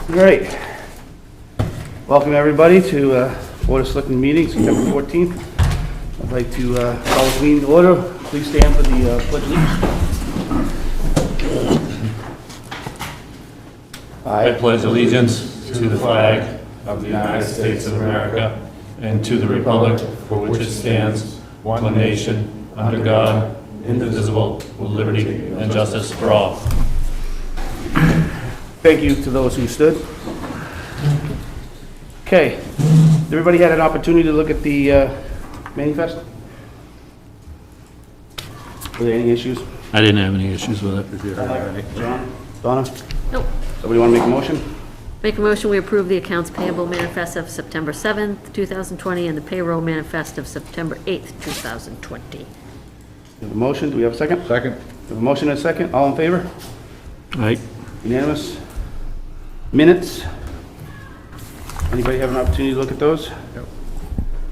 All right. Welcome, everybody, to Board of Selectmen meeting, September 14th. I'd like to call this meeting to order. Please stand for the pledge of allegiance. I pledge allegiance to the flag of the United States of America and to the republic for which it stands, one nation, under God, indivisible, with liberty and justice for all. Thank you to those who stood. Okay. Everybody had an opportunity to look at the manifest? Were there any issues? I didn't have any issues with it. John? Donna? Nope. Somebody want to make a motion? Make a motion, we approve the accounts payable manifest of September 7th, 2020, and the payroll manifest of September 8th, 2020. We have a motion. Do we have a second? Second. We have a motion and a second. All in favor? Aye. Unanimous? Minutes? Anybody have an opportunity to look at those? Yep.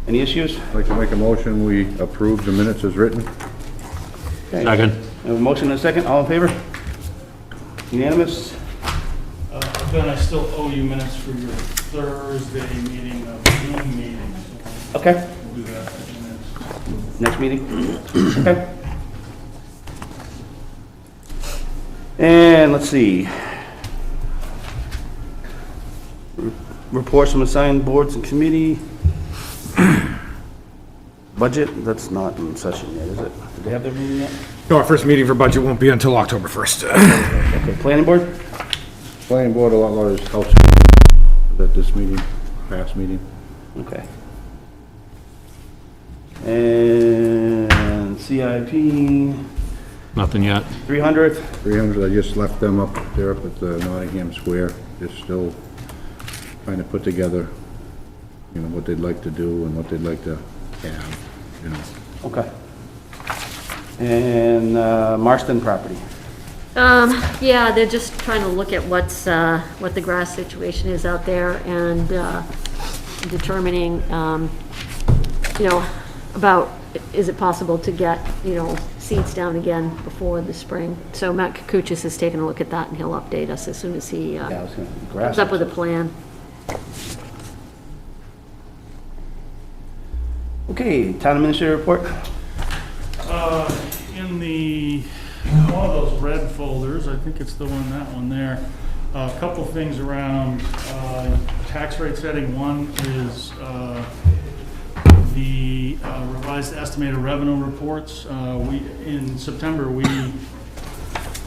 Any issues? I'd like to make a motion, we approve the minutes as written. Okay. Second. We have a motion and a second. All in favor? Unanimous? Ben, I still owe you minutes for your Thursday meeting of Zoom meeting. So Okay. we'll do that in minutes. Next meeting? Okay. And let's see. Reports from assigned boards and committee. Budget, that's not in session yet, is it? Did they have their meeting yet? No, our first meeting for budget won't be until October 1st. Okay, planning board? Planning board, a lot of house at this meeting, past meeting. Okay. And CIP, Nothing yet. 300th. 300, I just left them up there up at the Nottingham Square. They're still trying to put together, you know, what they'd like to do and what they'd like to have, you know. Okay. And Marston property. Yeah, they're just trying to look at what the grass situation is out there and determining, you know, about, is it possible to get, you know, seeds down again before the spring? So Matt Kukuchis has taken a look at that and he'll update us as soon as he Yeah, I was gonna, grass. comes up with a plan. Okay, town administrator report. In the, one of those red folders, I think it's the one, that one there, a couple things around tax rate setting. One is the revised estimated revenue reports. In September, we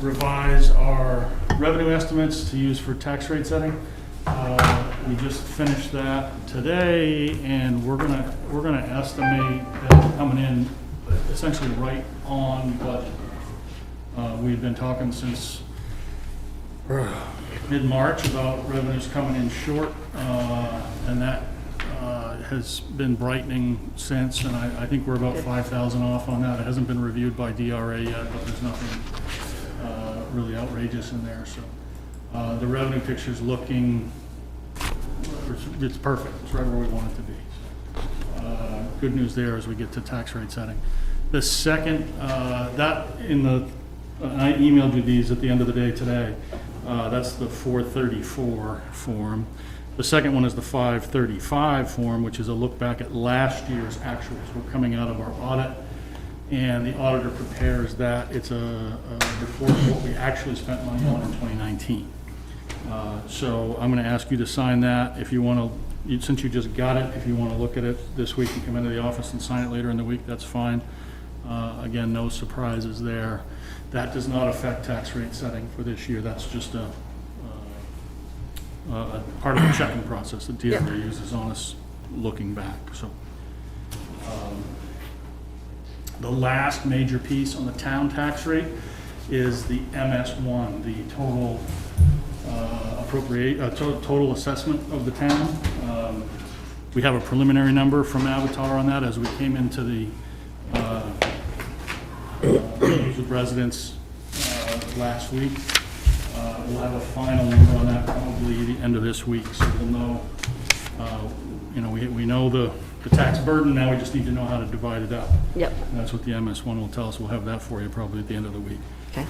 revised our revenue estimates to use for tax rate setting. We just finished that today, and we're gonna estimate that coming in essentially right on budget. We've been talking since mid-March about revenues coming in short, and that has been brightening since, and I think we're about 5,000 off on that. It hasn't been reviewed by DRA yet, but there's nothing really outrageous in there, so. The revenue picture's looking, it's perfect, it's right where we want it to be. Good news there as we get to tax rate setting. The second, that in the, I emailed you these at the end of the day today, that's the 434 form. The second one is the 535 form, which is a look back at last year's actuals. We're coming out of our audit, and the auditor prepares that. It's a report of what we actually spent money on in 2019. So I'm going to ask you to sign that. If you want to, since you just got it, if you want to look at it this week and come into the office and sign it later in the week, that's fine. Again, no surprises there. That does not affect tax rate setting for this year. That's just a part of the checking process that DRA uses on us looking back. So the last major piece on the town tax rate is the MS1, the total total assessment of the town. We have a preliminary number from Avatar on that as we came into the meetings with residents last week. We'll have a final number on that probably the end of this week, so we'll know, you know, we know the tax burden, now we just need to know how to divide it up. Yep. And that's what the MS1 will tell us. We'll have that for you probably at the end of the week. Okay.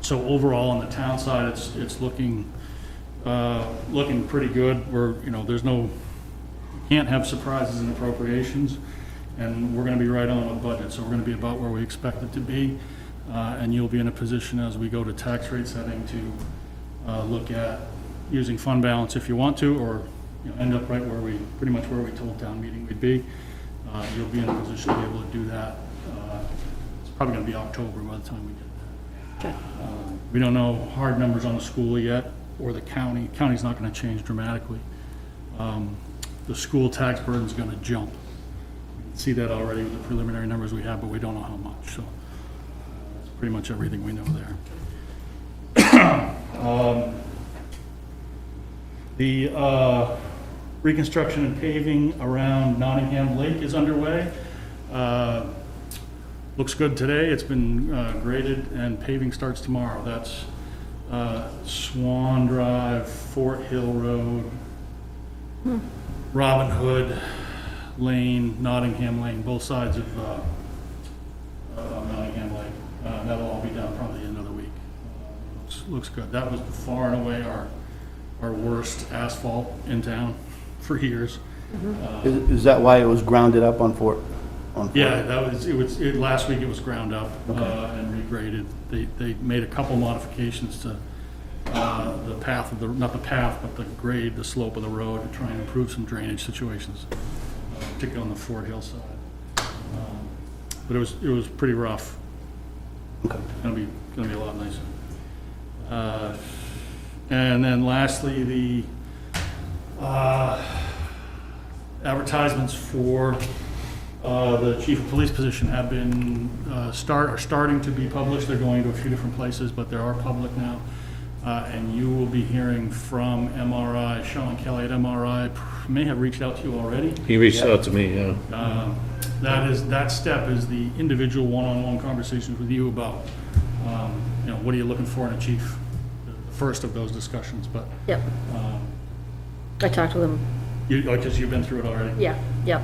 So overall, on the town side, it's looking looking pretty good. Can't have surprises in appropriations, and we're gonna be right on with budget, so we're gonna be about where we expect it to be. And you'll be in a position as we go to tax rate setting to look at using fund balance if you want to, or end up right pretty much where we told town meeting we'd be. You'll be in a position to be able to do that. It's probably gonna be October by the time we get there. Okay. We don't know hard numbers on the school yet, or the county. County's not gonna change dramatically. The school tax burden's gonna jump. We can see that already with the preliminary numbers we have, but we don't know how much, so that's pretty much everything we know there. The reconstruction and paving around Nottingham Lake is underway. Looks good today. It's been graded, and paving starts tomorrow. That's Swan Drive, Fort Hill Road, Robin Hood Lane, Nottingham Lane, both sides of Nottingham Lake. That'll all be done probably the end of the week. Looks good. That was far and away our worst asphalt in town for years. Is that why it was grounded up on Fort? Yeah, last week it was ground up and regraded. They made a couple modifications to the path not the path, but the grade, the slope of the road to try and improve some drainage situations, particularly on the Fort Hill side. But it was pretty rough. Okay. Gonna be a lot nicer. And then lastly, the advertisements for the chief of police position have been are starting to be published. They're going to a few different places, but they are public now. And you will be hearing from MRI. Sean Kelly at MRI may have reached out to you already. He reached out to me, yeah. That step is the individual one-on-one conversations with you about, what are you looking for in a chief? The first of those discussions, but Yep. I talked with him. because you've been through it already. Yeah, yep.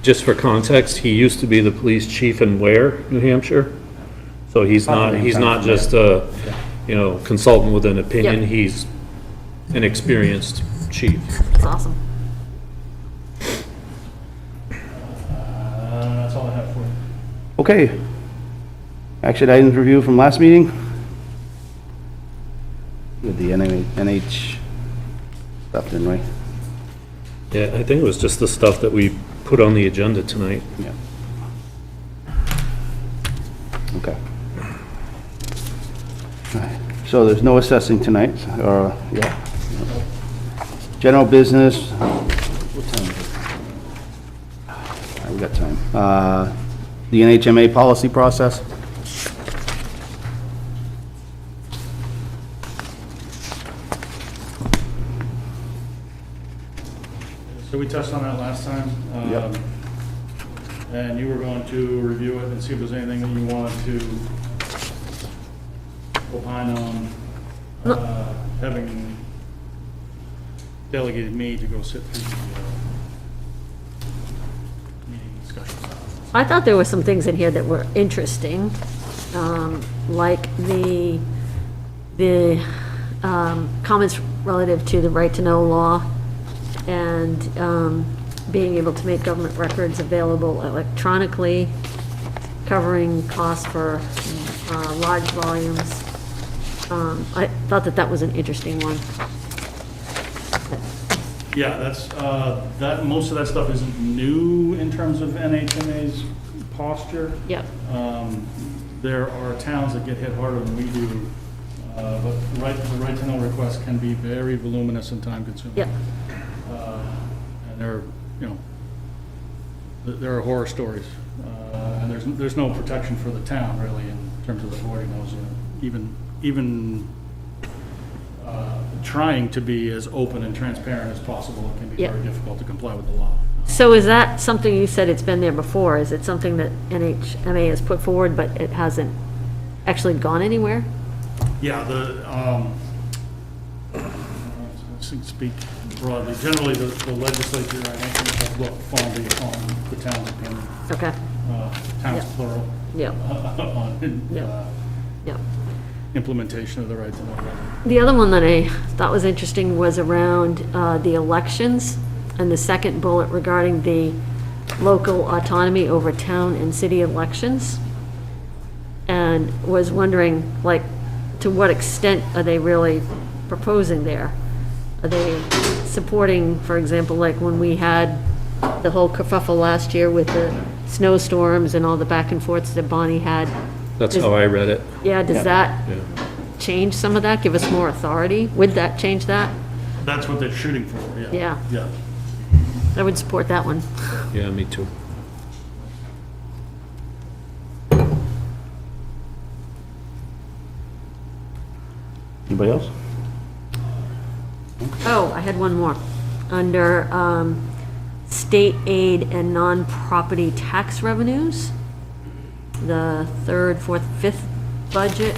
Just for context, he used to be the police chief in Ware, New Hampshire. So he's not just a, consultant with an opinion. Yep. He's an experienced chief. That's awesome. That's all I have for you. Okay. Action items review from last meeting. With the NH stuff in, right? Yeah, I think it was just the stuff that we put on the agenda tonight. Yeah. Okay. All right. So there's no assessing tonight, or, yeah. General business. What time is it? All right, we got time. The NHMA policy process. So we touched on that last time. Yep. And you were going to review it and see if there's anything that you wanted to opine on, having delegated me to go sit through the meeting discussions. I thought there were some things in here that were interesting, like the comments relative to the right to know law and being able to make government records available electronically, covering costs for large volumes. I thought that was an interesting one. Yeah, that's, most of that stuff isn't new in terms of NHMA's posture. Yep. There are towns that get hit harder than we do, but the right to know request can be very voluminous and time consuming. Yep. And there are horror stories, and there's no protection for the town really in terms of avoiding those. Even trying to be as open and transparent as possible, it can be Yep. very difficult to comply with the law. So is that something, you said it's been there before, is it something that NHMA has put forward, but it hasn't actually gone anywhere? Yeah, to speak broadly, generally the legislature, I think, has looked fondly upon the town's opinion, Okay, towns Yeah. plural. yep, on, Yep. yep. implementation of the right to know revenue. The other one that I thought was interesting was around the elections, and the second bullet regarding the local autonomy over town and city elections. And was wondering, like, to what extent are they really proposing there? Are they supporting, for example, like when we had the whole kerfuffle last year with the snowstorms and all the back and forths that Bonnie had? That's how I read it. Yeah, does that Yeah. change some of that, give us more authority? Would that change that? That's what they're shooting for, yeah. Yeah. Yeah. I would support that one. Yeah, me too. Anybody else? Oh, I had one more. Under state aid and non-property tax revenues, the third, fourth, fifth budget,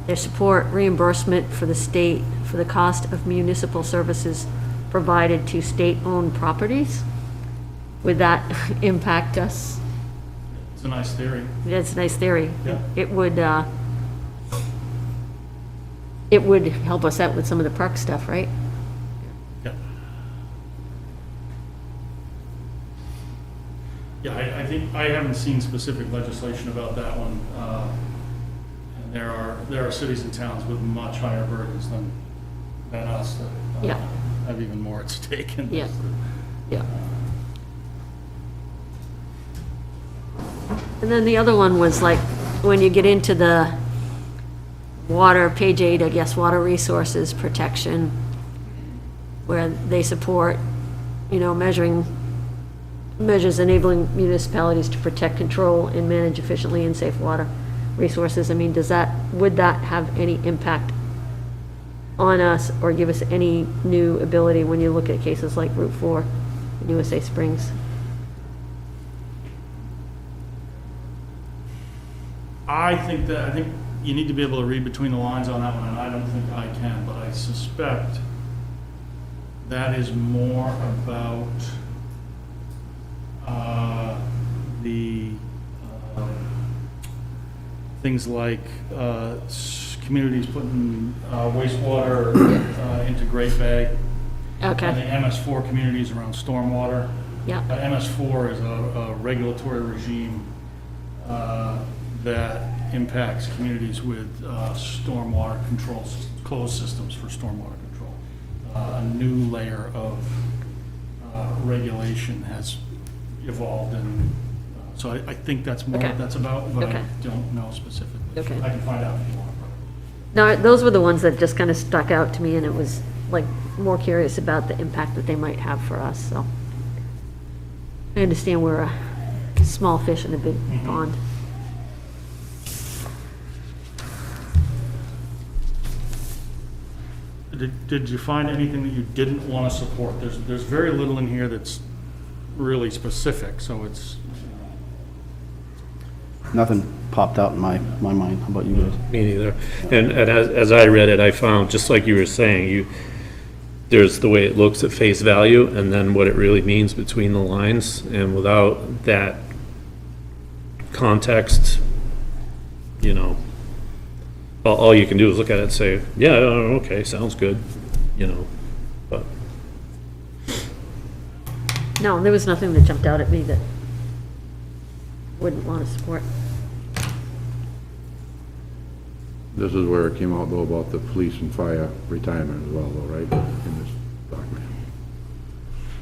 they support reimbursement for the state for the cost of municipal services provided to state-owned properties. Would that impact us? It's a nice theory. That's a nice theory. Yeah. It would help us out with some of the park stuff, right? Yeah. Yeah, I think, I haven't seen specific legislation about that one. And there are cities and towns with much higher burdens than us that Yeah. have even more at stake in Yeah. this. Yeah. And then the other one was like, when you get into the water, page 8, I guess, water resources protection, where they support, measures enabling municipalities to protect, control, and manage efficiently and safe water resources. I mean, would that have any impact on us or give us any new ability when you look at cases like Route 4 in USA Springs? I think you need to be able to read between the lines on that one, and I don't think I can, but I suspect that is more about the things like communities putting wastewater into Great Bay. And the Okay, MS4 communities around stormwater. yeah, MS4 is a regulatory regime that impacts communities with stormwater control, closed systems for stormwater control. A new layer of regulation has evolved, and so I think that's more Okay. what that's about, but I Okay. don't know specifically. Okay. I can find out if you want. no, those were the ones that just kind of stuck out to me, and it was like more curious about the impact that they might have for us, so. I understand we're a small fish in a big pond. Did you find anything that you didn't want to support? There's very little in here that's really specific, so it's, Nothing popped out in my mind. How about you guys? Me neither. And as I read it, I found, just like you were saying, there's the way it looks at face value and then what it really means between the lines. And without that context, all you can do is look at it and say, yeah, okay, sounds good, but No, there was nothing that jumped out at me that wouldn't want to support. This is where it came out though about the police and fire retirement as well though, right? In this document.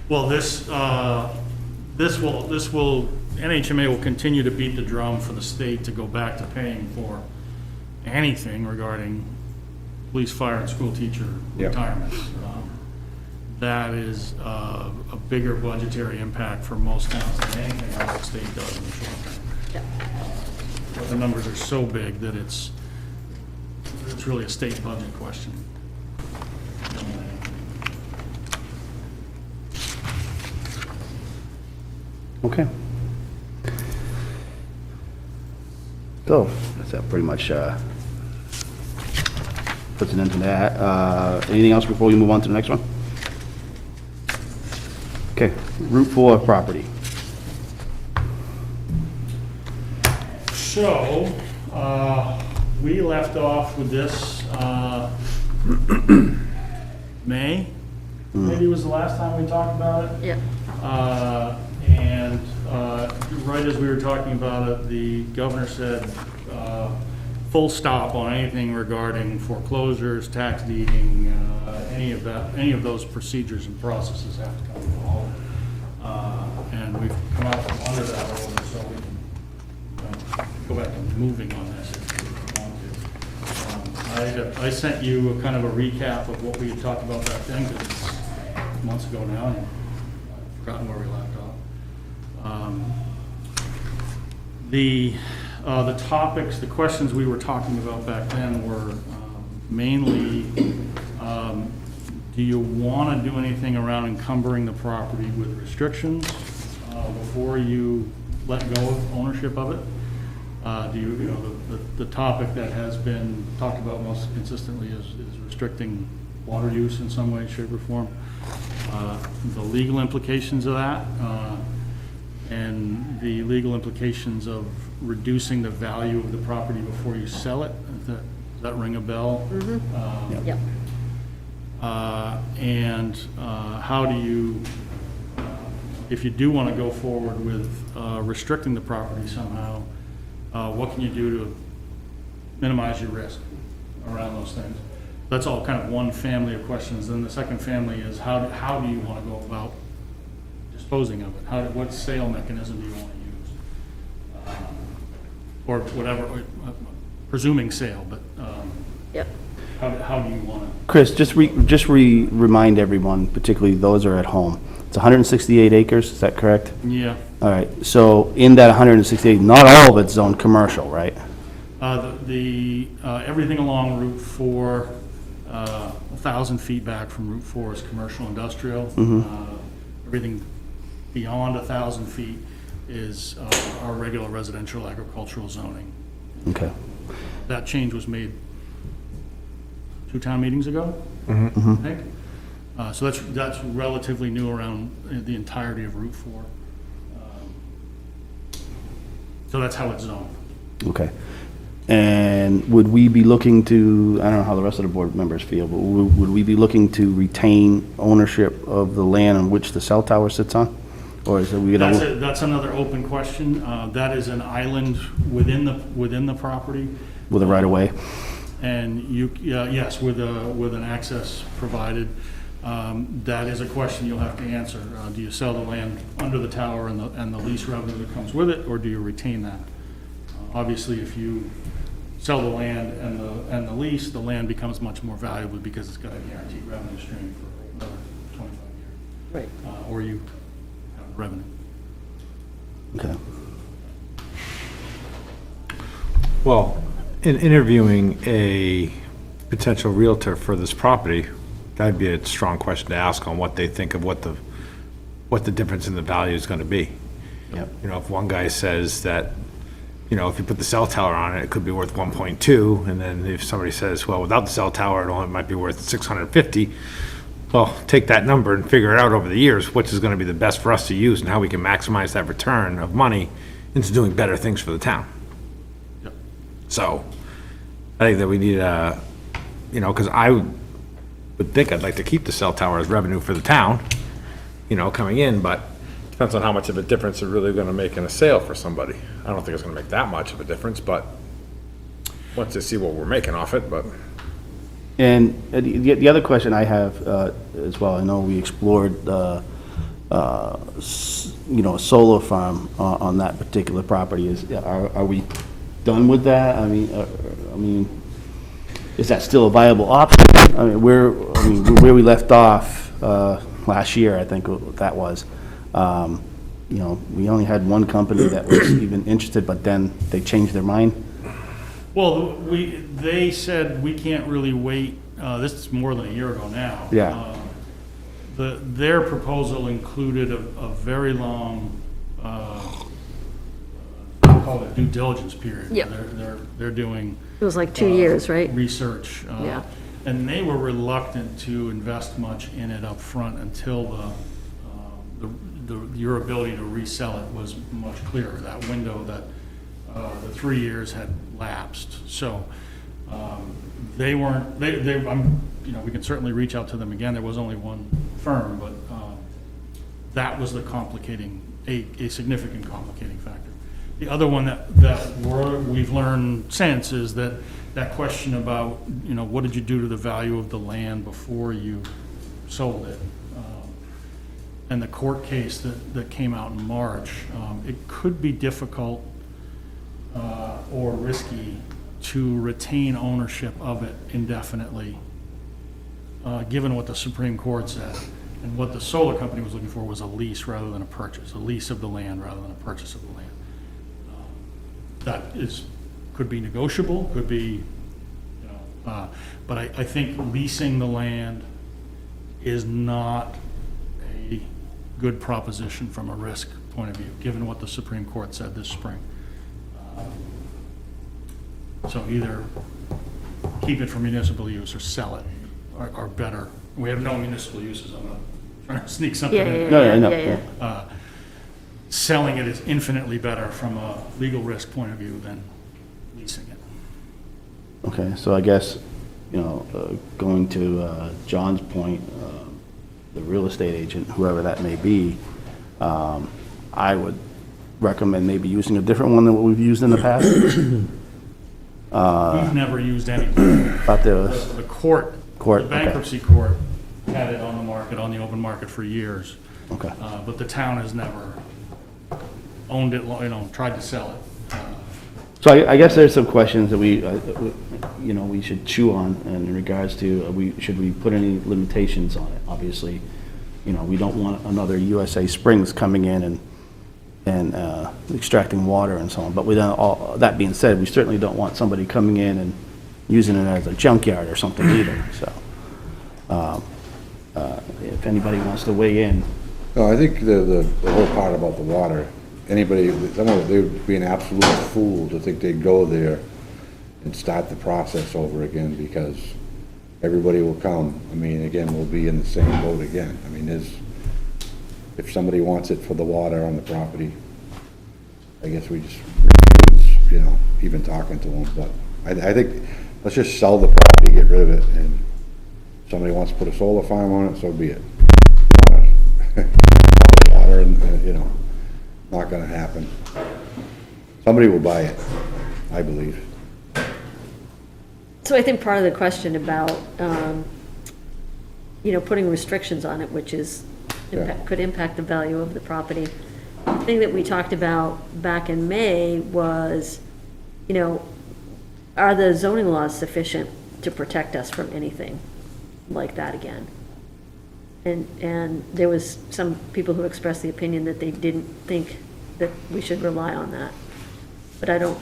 well, this will, NHMA will continue to beat the drum for the state to go back to paying for anything regarding police, fire, and school teacher Yep. retirements. That is a bigger budgetary impact for most towns than anything else the state does in the short term. Yeah. But the numbers are so big that it's really a state budget question. Okay. So, that pretty much puts an end to that. Anything else before we move on to the next one? Okay, Route 4 property. So, we left off with this, May, maybe was the last time we talked about it. Yeah, And right as we were talking about it, the governor said, full stop on anything regarding foreclosures, tax deeding, any of those procedures and processes have to come to a halt. And we've come out from under that order, so we can go back to moving on this if we want to. I sent you a kind of a recap of what we had talked about back then, because it's months ago now, and I've forgotten where we left off. The topics, the questions we were talking about back then were mainly, do you want to do anything around encumbering the property with restrictions before you let go of ownership of it? Do you know, the topic that has been talked about most consistently is restricting water use in some way, shape, or form. The legal implications of that, and the legal implications of reducing the value of the property before you sell it. Does that ring a bell? yep. And how do you, if you do want to go forward with restricting the property somehow, what can you do to minimize your risk around those things? That's all kind of one family of questions. Then the second family is how do you want to go about disposing of it? What sale mechanism do you want to use? Or whatever, presuming sale, but Yep. how do you want to? Chris, just remind everyone, particularly those who are at home, it's 168 acres, is that correct? Yeah. All right, so in that 168, not all of it's zoned commercial, right? Everything along Route 4, 1,000 feet back from Route 4 is commercial industrial. Everything beyond 1,000 feet is our regular residential agricultural zoning. Okay. That change was made 2 town meetings ago, I think. So that's relatively new around the entirety of Route 4. So that's how it's zoned. Okay. And would we be looking to, I don't know how the rest of the board members feel, but would we be looking to retain ownership of the land on which the cell tower sits on? Or is it we gonna? That's another open question. That is an island within the property. With a right of way? And yes, with an access provided. That is a question you'll have to answer. Do you sell the land under the tower and the lease revenue that comes with it, or do you retain that? Obviously, if you sell the land and the lease, the land becomes much more valuable because it's got a guaranteed revenue stream for another 25 years. Right. Or you have revenue. Okay. Well, in interviewing a potential realtor for this property, that'd be a strong question to ask on what they think of what the difference in the value is gonna be. Yep. You know, if one guy says that, you know, if you put the cell tower on it, it could be worth 1.2, and then if somebody says, well, without the cell tower, it might be worth 650, well, take that number and figure it out over the years, which is gonna be the best for us to use and how we can maximize that return of money into doing better things for the town. Yep. So, I think that we need you know, because I would think I'd like to keep the cell tower as revenue for the town, you know, coming in, but depends on how much of a difference it's really gonna make in a sale for somebody. I don't think it's gonna make that much of a difference, but once they see what we're making off it, but. And the other question I have as well, I know we explored, you know, a solar farm on that particular property. Are we done with that? I mean, is that still a viable option? I mean, where we left off last year, I think that was, you know, we only had one company that was even interested, but then they changed their mind. Well, they said we can't really wait, this is more than a year ago now. Yeah. Their proposal included a very long, call it due diligence period. Yep. They're doing. It was like 2 years, right? Research. Yeah. And they were reluctant to invest much in it up front until your ability to resell it was much clearer. That window that the 3 years had lapsed. So They weren't, we can certainly reach out to them again. There was only one firm, but that was the complicating, a significant complicating factor. The other one that we've learned since is that question about, what did you do to the value of the land before you sold it? And the court case that came out in March, it could be difficult or risky to retain ownership of it indefinitely, given what the Supreme Court said. And what the solar company was looking for was a lease rather than a purchase, a lease of the land rather than a purchase of the land. That could be negotiable, could be, but I think leasing the land is not a good proposition from a risk point of view, given what the Supreme Court said this spring. So either keep it for municipal use or sell it are better. We have no municipal uses. I'm not trying to sneak something in. Yeah. Selling it is infinitely better from a legal risk point of view than leasing it. Okay, so I guess, going to John's point, the real estate agent, whoever that may be, I would recommend maybe using a different one than what we've used in the past. We've never used any. Thought there was, The court, Court, the okay. bankruptcy court had it on the market, on the open market for years. okay. But the town has never owned it, tried to sell it. So I guess there's some questions that we should chew on in regards to, should we put any limitations on it? Obviously, we don't want another USA Springs coming in and extracting water and so on. But that being said, we certainly don't want somebody coming in and using it as a junkyard or something either, so. If anybody wants to weigh in. No, I think the whole part about the water, they would be an absolute fool to think they'd go there and start the process over again, because everybody will come. I mean, again, we'll be in the same boat again. I mean, if somebody wants it for the water on the property, I guess we just, even talking to them. But I think, let's just sell the property, get rid of it, and if somebody wants to put a solar farm on it, so be it. Water, and, not gonna happen. Somebody will buy it, I believe. So I think part of the question about, putting restrictions on it, which is, could impact the value of the property. The thing that we talked about back in May was, are the zoning laws sufficient to protect us from anything like that again? And there was some people who expressed the opinion that they didn't think that we should rely on that. But I don't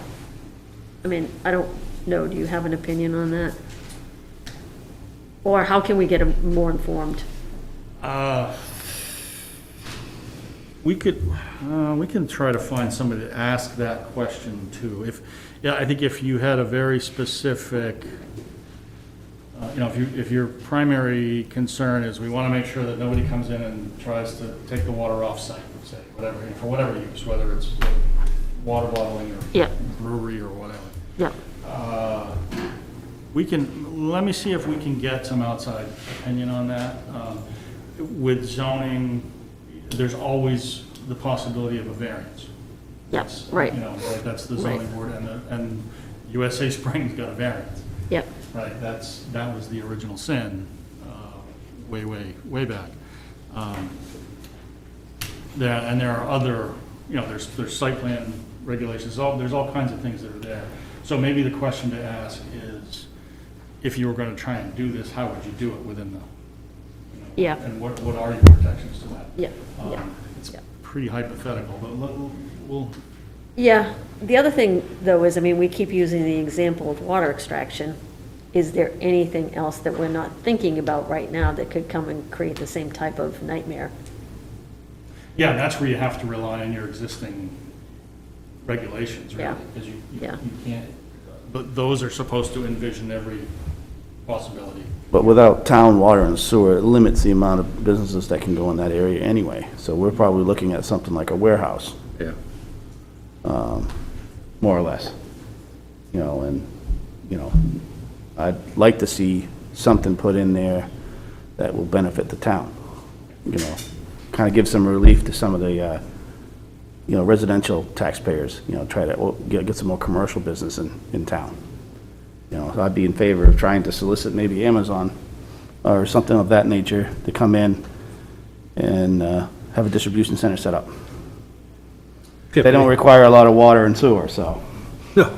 know, do you have an opinion on that? Or how can we get them more informed? We can try to find somebody to ask that question too. I think if you had a very specific, if your primary concern is we want to make sure that nobody comes in and tries to take the water off site, say, whatever, for whatever use, whether it's water bottling or Yeah. brewery or whatever. Yeah, Let me see if we can get some outside opinion on that. With zoning, there's always the possibility of a variance. yeah, That's, right, That's the zoning board, and USA Springs got a variance. yep, Right, that was the original sin, way back. There are other, there's site plan regulations, there's all kinds of things that are there. So maybe the question to ask is, if you were gonna try and do this, how would you do it within the, Yeah. and what are your protections to that? yeah, yeah. It's yeah. pretty hypothetical, but we'll, Yeah, the other thing, though, is, we keep using the example of water extraction. Is there anything else that we're not thinking about right now that could come and create the same type of nightmare? yeah, that's where you have to rely on your existing regulations, really, Yeah. because you Yeah. can't, but those are supposed to envision every possibility. But without town water and sewer, it limits the amount of businesses that can go in that area anyway. So we're probably looking at something like a warehouse, Yeah. more or less. And, I'd like to see something put in there that will benefit the town. You know, kind of give some relief to some of the, you know, residential taxpayers, you know, try to get some more commercial business in town. You know, I'd be in favor of trying to solicit maybe Amazon or something of that nature to come in and have a distribution center set up. They don't require a lot of water and sewer, so. No,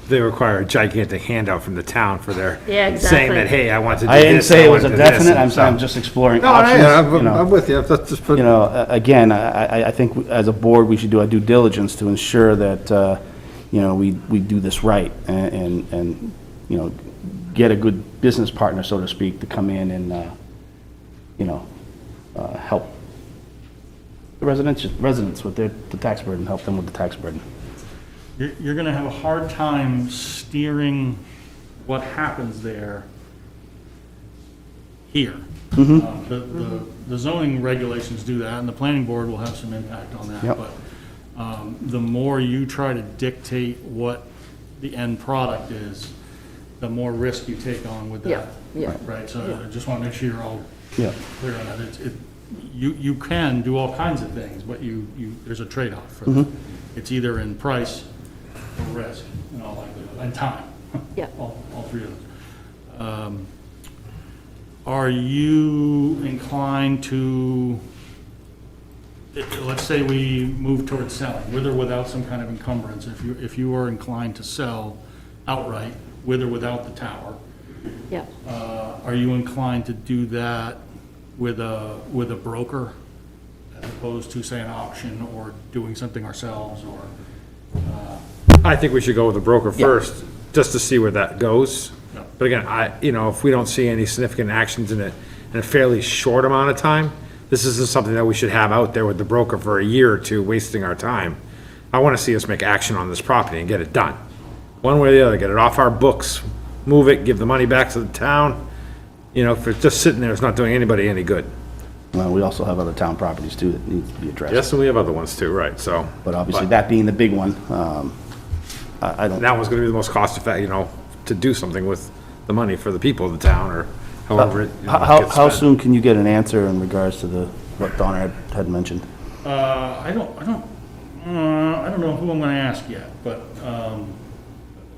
they require a gigantic handout from the town for their Yeah, exactly. saying that, hey, I want to do I this. didn't say it was a want to do this," definite, and so- I'm just exploring No, options, you know. I'm with you. That's just put- You know, again, I think as a board, we should do our due diligence to ensure that, you know, we do this right and, you know, get a good business partner, so to speak, to come in and, you know, help the residents with the tax burden, help them with the tax burden. You're gonna have a hard time steering what happens there here. The zoning regulations do that, and the planning board will have some impact on that. Yep. But the more you try to dictate what the end product is, the more risk you take on with Yeah, that. yeah. Right, so I just want to make sure you're all Yeah. clear on that. You can do all kinds of things, but there's a trade-off for that. It's either in price or risk, in all likelihood, and time. Yeah. All three of those. Are you inclined to, let's say we move towards selling, with or without some kind of encumbrance, if you are inclined to sell outright, with or without the tower, Yeah. are you inclined to do that with a broker as opposed to, say, an auction or doing something ourselves, or? I think we should go with the broker first, just to see where that goes. Yeah. But again, you know, if we don't see any significant actions in a fairly short amount of time, this isn't something that we should have out there with the broker for a year or two, wasting our time. I want to see us make action on this property and get it done. One way or the other, get it off our books, move it, give the money back to the town. You know, if it's just sitting there, it's not doing anybody any good. Well, we also have other town properties too that need to be addressed. Yes, and we have other ones too, right, so. But obviously, that being the big one, I don't. That one's gonna be the most cost effective, you know, to do something with the money for the people of the town, or however it, you know, How gets how spent. soon can you get an answer in regards to what Donna had mentioned? I don't know who I'm gonna ask yet, but,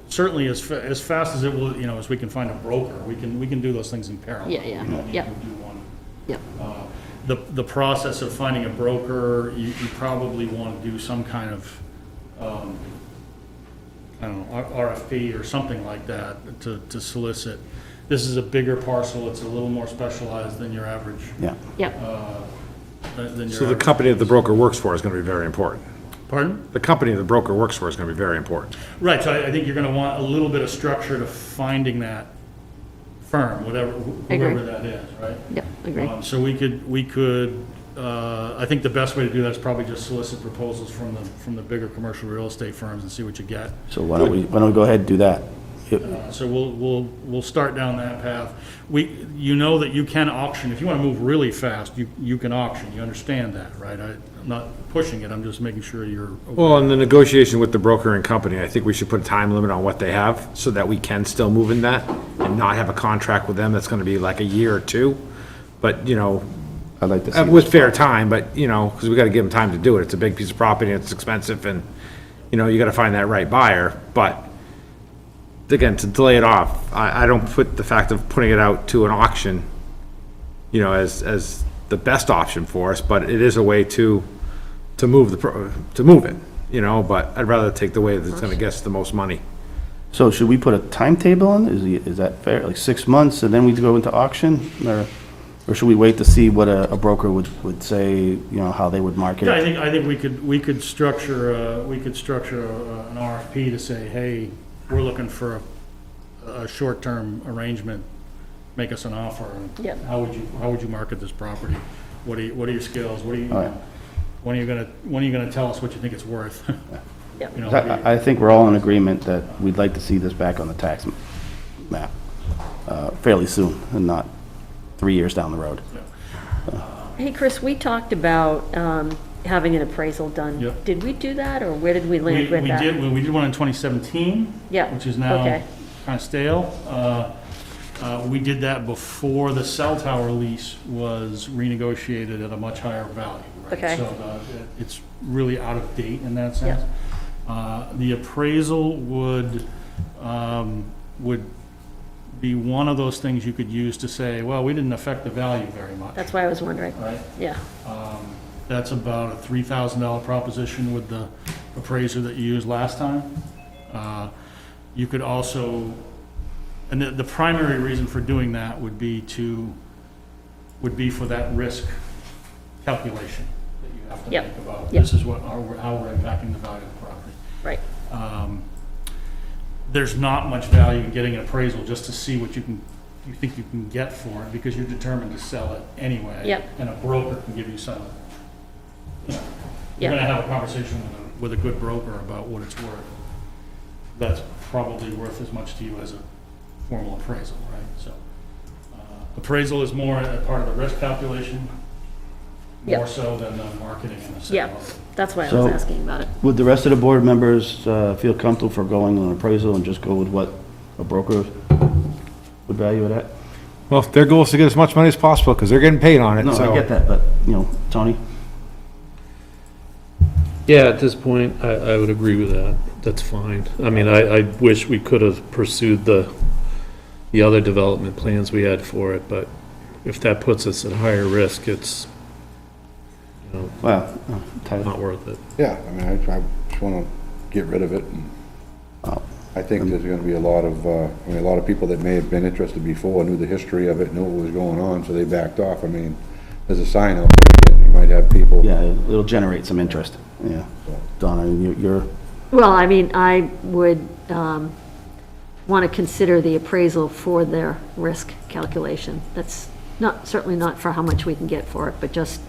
certainly as fast as it will, you know, as we can find a broker, we can do those things in parallel. Yeah. We don't need Yep. to do one. Yep. The process of finding a broker, you probably want to do some kind of, I don't know, RFP or something like that to solicit. This is a bigger parcel, it's a little more specialized than your average, Yeah. Yep. than your So the average- company that the broker works for is gonna be very important. Pardon? The company the broker works for is gonna be very important. Right, so I think you're gonna want a little bit of structure to finding that firm, whoever Agree. that is, right? Yep, agree. So we could, I think the best way to do that is probably just solicit proposals from the bigger commercial real estate firms and see what you get. So why don't we go ahead and do that? So we'll start down that path. You know that you can auction, if you wanna move really fast, you can auction, you understand that, right? I'm not pushing it, I'm just making sure you're. Well, in the negotiation with the broker and company, I think we should put a time limit on what they have, so that we can still move in that, and not have a contract with them that's gonna be like a year or two. But, you know, I'd like to see. with fair time, but, you know, because we gotta give them time to do it. It's a big piece of property, and it's expensive, and, you know, you gotta find that right buyer. But, again, to delay it off, I don't put the fact of putting it out to an auction, you know, as the best option for us, but it is a way to move to move it, you know, but I'd rather take the way that's gonna get us the most money. So should we put a timetable on? Is that fair? Like 6 months and then we go into auction? Or should we wait to see what a broker would say, you know, how they would market Yeah, it? I think we could structure an RFP to say, hey, we're looking for a short-term arrangement, make us an offer. and Yep. How would you market this property? What are your skills? All right. When are you gonna tell us what you think it's worth? Yep. You know, I think we're all in agreement that we'd like to see this back on the tax map fairly soon and not 3 years down the road. Hey, Chris, we talked about having an appraisal done. Yep. Did we do that, or where did we We land with that? did one in 2017. Yeah, Which is now okay. kind of stale. We did that before the cell tower lease was renegotiated at a much higher value, right? Okay. So it's really out of date in that sense. The appraisal would be one of those things you could use to say, well, we didn't affect the value very much, That's why I was wondering. right? Yeah, That's about a $3,000 proposition with the appraiser that you used last time. You could also, and the primary reason for doing that would be for that risk calculation that you have to Yep. think about. Yep. This is how we're impacting the value of the property. right. There's not much value in getting an appraisal just to see what you think you can get for it, because you're determined to sell it anyway. Yep. And a broker can give you some, you're Yeah. gonna have a conversation with a good broker about what it's worth. That's probably worth as much to you as a formal appraisal, right? So, appraisal is more a part of the risk calculation, more Yep. so than the marketing and the sale. Yeah, that's why I So- was asking about it. Would the rest of the board members feel comfortable for going on appraisal and just go with what a broker would value it at? Well, if their goal is to get as much money as possible, because they're getting paid on it, No, so. I get that, but, Tony? Yeah, at this point, I would agree with that. That's fine. I mean, I wish we could have pursued the other development plans we had for it, but if that puts us at higher risk, it's, Well, Tyler? not worth it. Yeah, I mean, I just wanna get rid of it, and I think there's gonna be a lot of people that may have been interested before, knew the history of it, knew what was going on, so they backed off. I mean, there's a sign out there, and you might have people. Yeah, it'll generate some interest, yeah. Donna, you're, Well, I mean, I would want to consider the appraisal for their risk calculation. That's certainly not for how much we can get for it, but just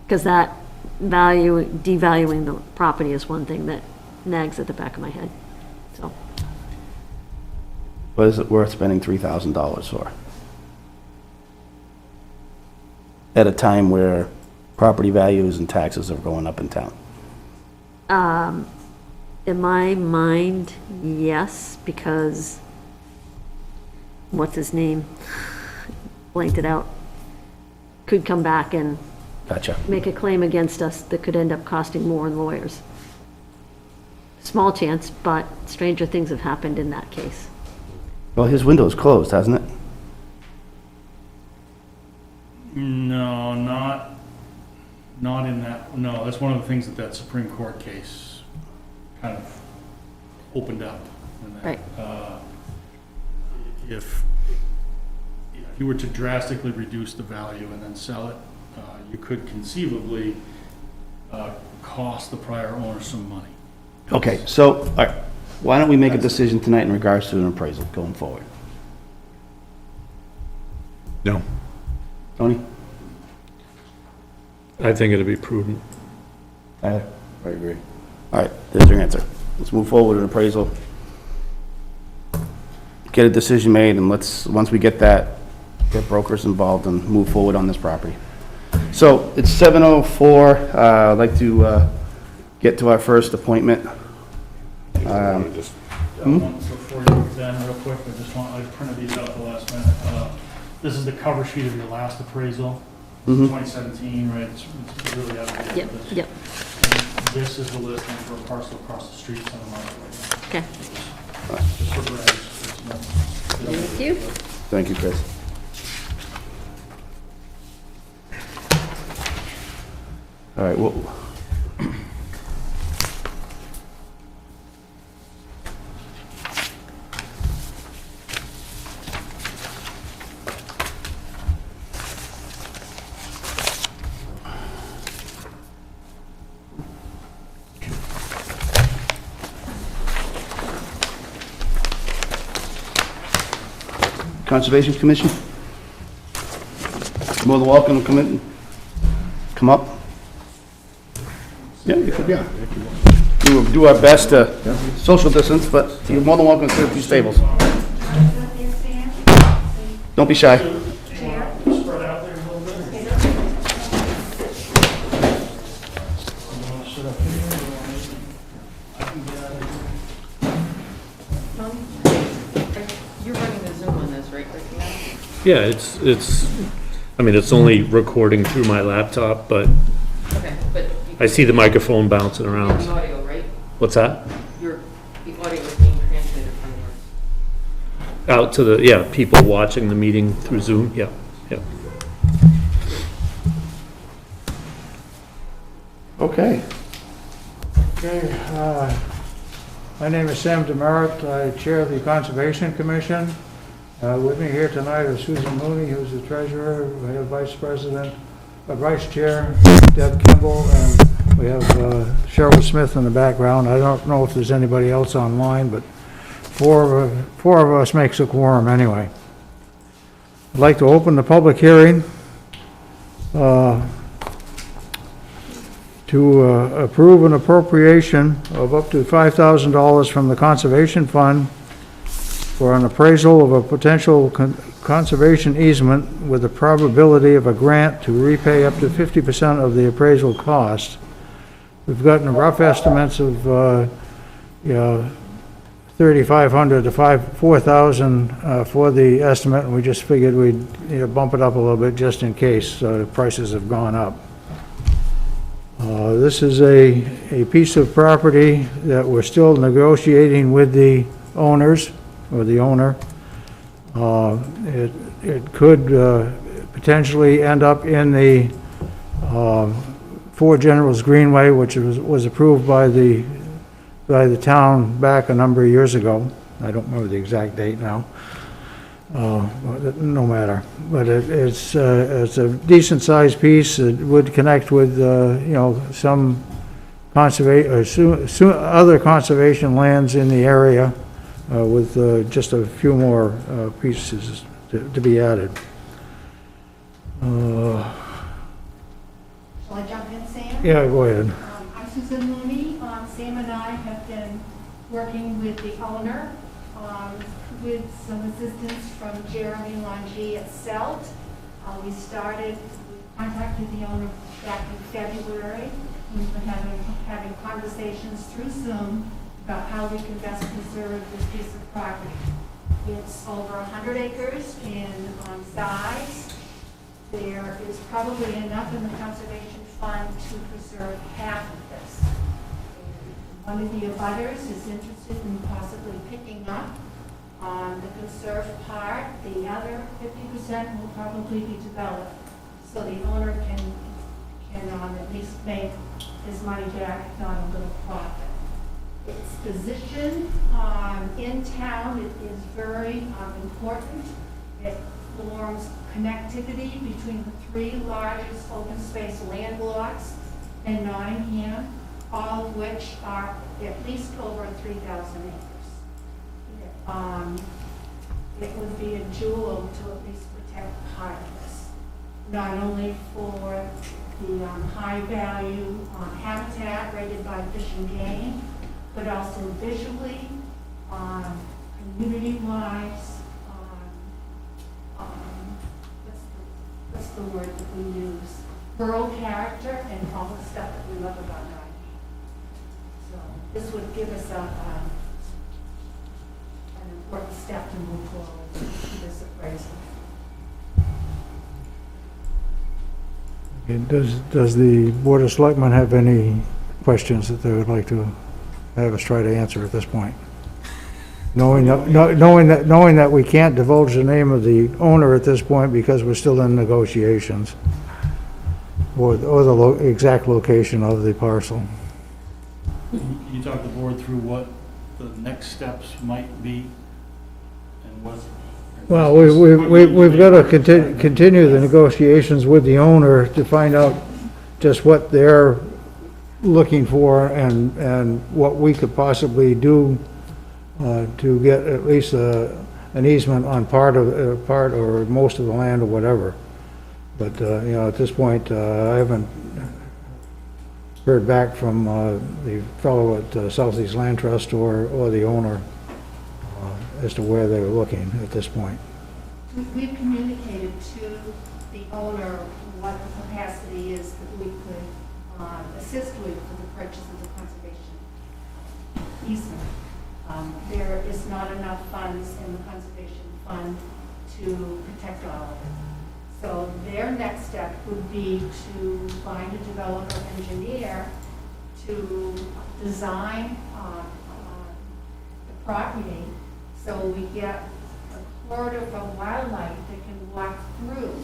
because that devaluing the property is one thing that nags at the back of my head, so. what is it worth spending $3,000 for? At a time where property values and taxes are going up in town. In my mind, yes, because, what's his name? Blanked it out. Could come back and Gotcha. make a claim against us that could end up costing more in lawyers. Small chance, but stranger things have happened in that case. Well, his window's closed, hasn't it? No, not in that, no, that's one of the things that Supreme Court case kind of opened up. in that, Right. If you were to drastically reduce the value and then sell it, you could conceivably cost the prior owner some money. Okay, so, all right, why don't we make a decision tonight in regards to an appraisal going forward? No. Tony? I think it'd be prudent. Tyler? I agree. All right, there's your answer. Let's move forward with an appraisal. Get a decision made, and once we get that, get brokers involved and move forward on this property. So, it's 7:04, I'd like to get to our first appointment. Before you then, real quick, I printed these out the last minute. This is the cover sheet of your last appraisal, 2017, right? It's really out of date. Yep, This- yep, This is the listing for a parcel across the street on the market right okay. now. Just for Brad's, it's not- Thank you. Thank you, Chris. All right, well, Conservation Commission? More than welcome to come in, come up. Yeah, you could, yeah. We will do our best to social distance, but you're more than welcome to sit at these tables. Don't be shy. Spread out there a little bit. You want to sit up here, or you want me- I can get out of here. Yeah, I mean, it's only recording through my laptop, but Okay, but I see the microphone bouncing you have around. the audio, right? What's that? The audio is being transmitted from yours. Out to the, yeah, people watching the meeting through Zoom, yeah, yeah. Okay. Okay, my name is Sam Demerit. I chair the Conservation Commission. With me here tonight is Susan Mooney, who's the treasurer. We have vice chair, Deb Kimball, and we have Cheryl Smith in the background. I don't know if there's anybody else online, but four of us makes a quorum anyway. I'd like to open the public hearing to approve an appropriation of up to $5,000 from the Conservation Fund for an appraisal of a potential conservation easement with the probability of a grant to repay up to 50% of the appraisal cost. We've gotten rough estimates of, $3,500 to $4,000 for the estimate, and we just figured we'd bump it up a little bit just in case prices have gone up. This is a piece of property that we're still negotiating with the owners, or the owner. It could potentially end up in the Four Generals Greenway, which was approved by the town back a number of years ago. I don't remember the exact date now. No matter, but it's a decent-sized piece. It would connect with, some other conservation lands in the area, with just a few more pieces to be added. Shall I jump in, Sam? Yeah, go ahead. I'm Susan Mooney. Sam and I have been working with the owner with some assistance from Jeremy Longy at CELT. We contacted the owner back in February. We've been having conversations through Zoom about how we can best preserve this piece of property. It's over 100 acres in size. There is probably enough in the Conservation Fund to preserve half of this. One of the abutters is interested in possibly picking up on the conserved part. The other 50% will probably be developed, so the owner can at least make his money back, if not a little profit. Its position in town is very important. It forms connectivity between the three largest open space land blocks in Nottingham, all of which are at least over 3,000 acres. It would be a jewel to at least protect part of this, not only for the high value habitat rated by Fish and Game, but also visually, community-wise, what's the word that we use? Rural character and all the stuff that we love about Nottingham. So this would give us an important step to move forward to this appraisal. Does the Board of Selectmen have any questions that they would like to have us try to answer at this point? Knowing that we can't divulge the name of the owner at this point because we're still in negotiations, or the exact location of the parcel. Can you talk the board through what the next steps might be and what? Well, we've got to continue the negotiations with the owner to find out just what they're looking for and what we could possibly do to get at least an easement on part or most of the land or whatever. But, at this point, I haven't heard back from the fellow at Southeast Land Trust or the owner as to where they were looking at this point. We've communicated to the owner what the capacity is that we could assist with for the purchase of the conservation easement. There is not enough funds in the conservation fund to protect all of it. So their next step would be to find a developer engineer to design the property so we get a corridor for wildlife that can walk through.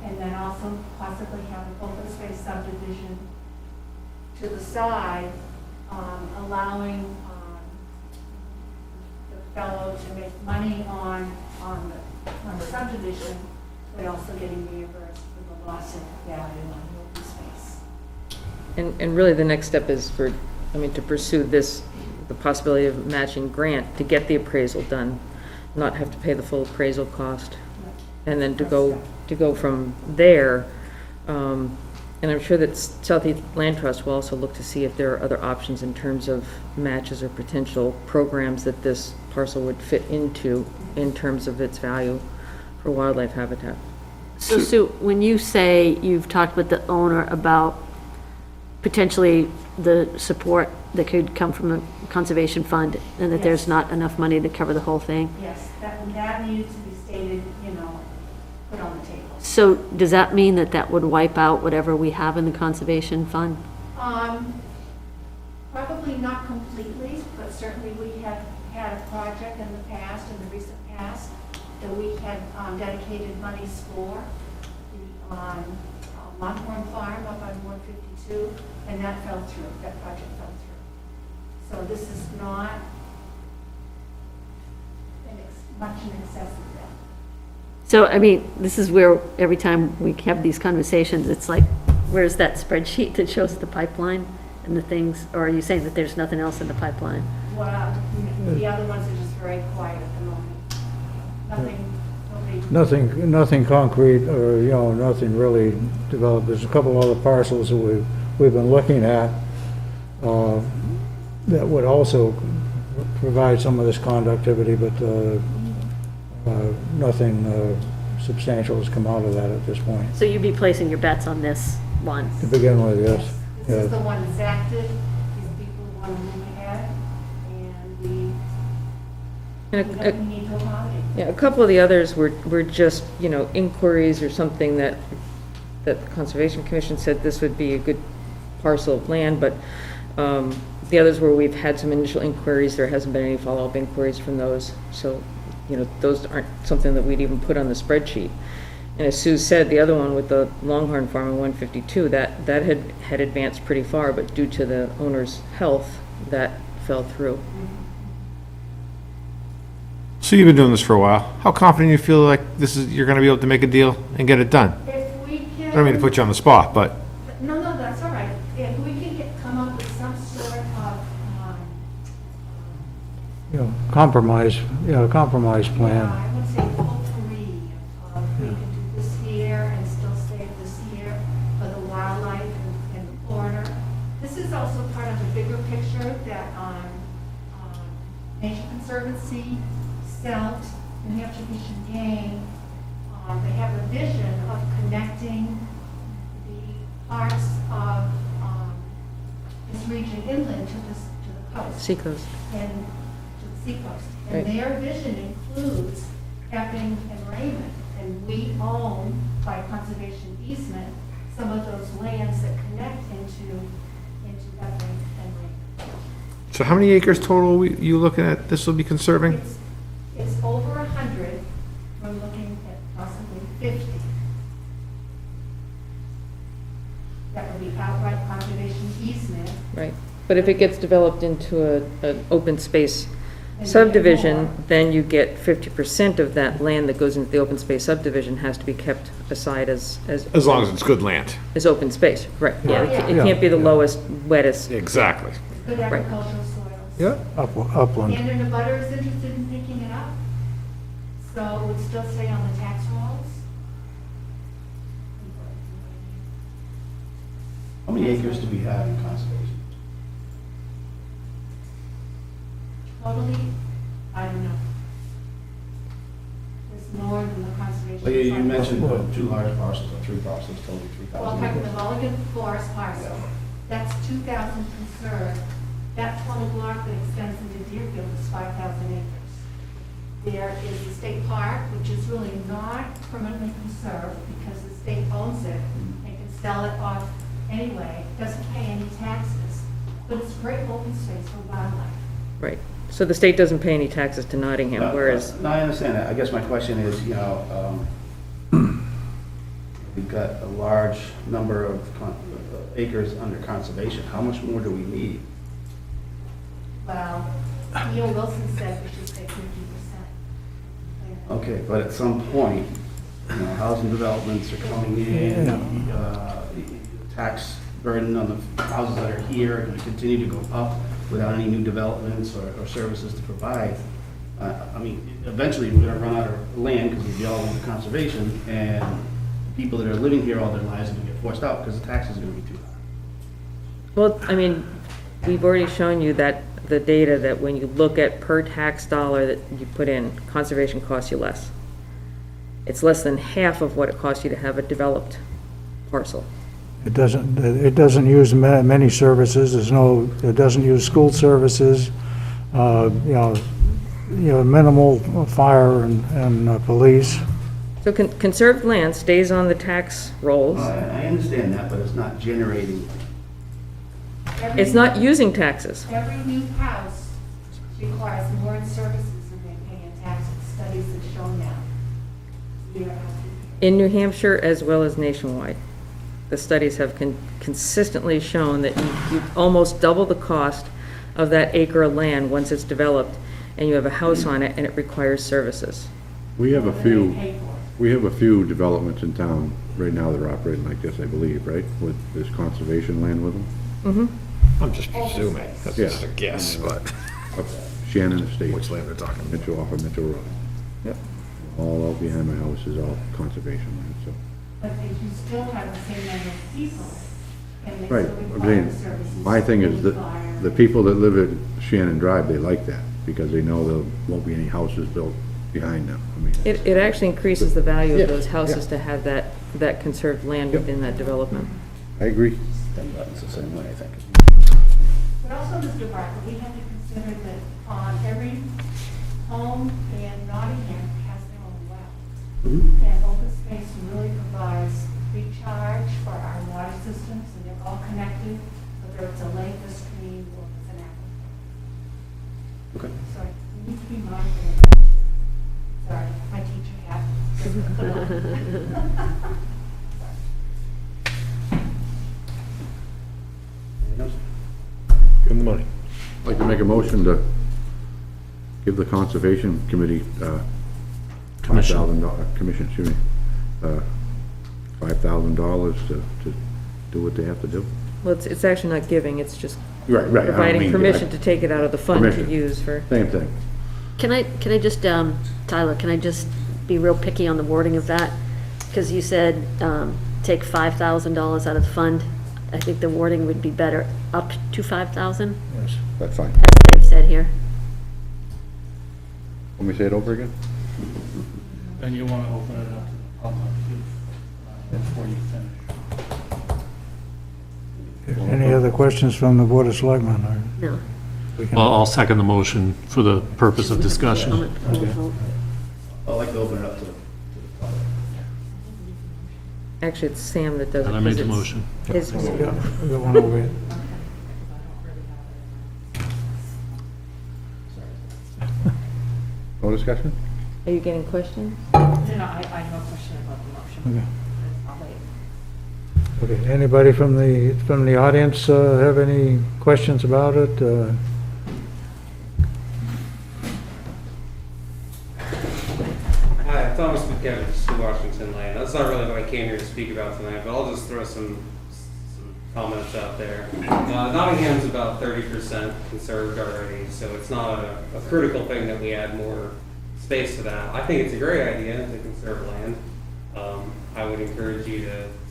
And then also possibly have an open space subdivision to the side, allowing the fellow to make money on the subdivision, but also getting reimbursed for the loss of value on the open space. And really, the next step is to pursue this, the possibility of matching grant to get the appraisal done, not have to pay the full appraisal cost. And then to go from there, and I'm sure that Southeast Land Trust will also look to see if there are other options in terms of matches or potential programs that this parcel would fit into in terms of its value for wildlife habitat. So Sue, when you say you've talked with the owner about potentially the support that could come from the conservation fund and that there's Yes. not enough money to cover the whole thing? Yes, that needs to be stated, put on the table. So does that mean that that would wipe out whatever we have in the conservation fund? Probably not completely, but certainly we have had a project in the past, in the recent past, that we had dedicated monies for, the Longhorn Farm up on 152, and that fell through, that project fell through. So this is not much in excess of that. So, I mean, this is where every time we have these conversations, it's like, where's that spreadsheet that shows the pipeline and the things, or are you saying that there's nothing else in the pipeline? Well, the other ones are just very quiet at the moment. Nobody. Nothing concrete or, nothing really developed. There's a couple other parcels that we've been looking at that would also provide some of this conductivity, but nothing substantial has come out of that at this point. So you'd be placing your bets on this one? To begin with, yes. This is the one that's active, these people want to move ahead, and we need to accommodate. Yeah, a couple of the others were just, inquiries or something that the Conservation Commission said this would be a good parcel of land, but the others where we've had some initial inquiries, there hasn't been any follow-up inquiries from those. So, those aren't something that we'd even put on the spreadsheet. And as Sue said, the other one with the Longhorn Farm in 152, that had advanced pretty far, but due to the owner's health, that fell through. So you've been doing this for a while. How confident you feel like you're gonna be able to make a deal and get it done? If we can. I don't mean to put you on the spot, but No, that's all right. If we can come up with some sort of, Compromise plan. yeah, I would say potpourri of we can do this here and still save this here for the wildlife and the corner. This is also part of the bigger picture that Nature Conservancy, SELT, New Hampshire Fish and Game, they have a vision of connecting the parts of this region inland to the coast. Seacoast. And to the seacoast. Right. And their vision includes Epping and Raymond. And we own, by conservation easement, some of those lands that connect into Epping and Raymond. so how many acres total you looking at this will be conserving? It's over 100. We're looking at possibly 50. That would be outright conservation easement. Right, but if it gets developed into an open space subdivision, then you get 50% of that land that goes into the open space subdivision has to be kept aside as As long as it's good land. open space, right, yeah, it Yeah. can't be the lowest, wettest, Exactly. Good agricultural soils. Yeah. Upland. And the butter is interested in picking it up, so it would still stay on the tax rolls. How many acres do we have in conservation? Totally, I don't know. There's more than the conservation. Well, you fund. mentioned two large parcels or three parcels, totally Well, 3,000 talking the acres. Mulligan Forest parcel, that's 2,000 conserved. That total block that extends into Deerfield is 5,000 acres. There is the state park, which is really not permanently conserved because the state owns it and can sell it off anyway, doesn't pay any taxes, but it's great open space for wildlife. Right. So the state doesn't pay any taxes to Nottingham, whereas, No, I understand that. I guess my question is, we've got a large number of acres under conservation. How much more do we need? Well, E.O. Wilson said we should say 50%. Okay, but at some point, housing developments are coming in, tax burden on the houses that are here are going to continue to go up without any new developments or services to provide. Eventually, we're going to run out of land because we'll be all into conservation, and people that are living here all their lives are going to get forced out because the taxes are going to be too high. well, I mean, we've already shown you that, the data that when you look at per tax dollar that you put in, conservation costs you less. It's less than half of what it costs you to have a developed parcel. It doesn't use many services, it doesn't use school services, minimal fire and police. So conserved land stays on the tax rolls. I understand that, but it's not generating. It's not using taxes. Every new house requires more in services than they pay in taxes. Studies have shown that. Year after year. In New Hampshire as well as nationwide. The studies have consistently shown that you almost double the cost of that acre of land once it's developed, and you have a house on it and it requires services. We have a Than few, they pay for. we have a few developments in town right now that are operating like this, I believe, right? With this conservation land with them. I'm just presuming, that's Yeah. just a guess, but Up Shannon Estates. which land they're talking about. Mitchell, off of Mitchell Road. Yep. All out behind my house is all conservation land, so. But they you still have the same number of people, and they Right, still I require mean, services. my thing is that fire. the people that live at Shannon Drive, they like that, because they know there won't be any houses built behind them. I mean, It actually increases the value Yeah, of those houses yeah. to have that conserved land Yep. within that development. I agree. It's the same way, I think. But also, Mr. Barker, we have to consider that every home in Nottingham has their own well. And open space really provides recharge for our water systems, and they're all connected, whether it's a lake, a stream, or it's an aquifer. Okay. So we need to be mindful of that. Sorry, my teacher hat. Anything else? Give them the money. I'd like to make a motion to give the Conservation Committee, $5,000, commission, excuse me, $5,000 to do what they have to do. Well, it's actually not giving, it's just Right, right. I don't providing mean- permission to take it out of the fund to Permission. use for. Same thing. Can I just, Tyler, can I just be real picky on the wording of that? Because you said, take $5,000 out of the fund. I think the wording would be better, up to 5,000, Yes. That's fine. as they've said here. Let me say it over again? Then you want to open it up to the public too, before you finish. Any other questions from the Board of Selectmen? or No. we can- Well, I'll second the motion for the purpose of discussion. Comment before we vote. I'd like to open it up to the public. Actually, it's Sam that does it. And I made the 'cause it's motion. his- We got one over here. No discussion? Are you getting questions? No, I have a question about the motion. Okay. I'll wait. Okay, anybody from the audience have any questions about it? Hi, Thomas McKevich, 2 Washington Lane. That's not really what I came here to speak about tonight, but I'll just throw some comments out there. Nottingham's about 30% conserved already, so it's not a critical thing that we add more space to that. I think it's a great idea to conserve land. I would encourage you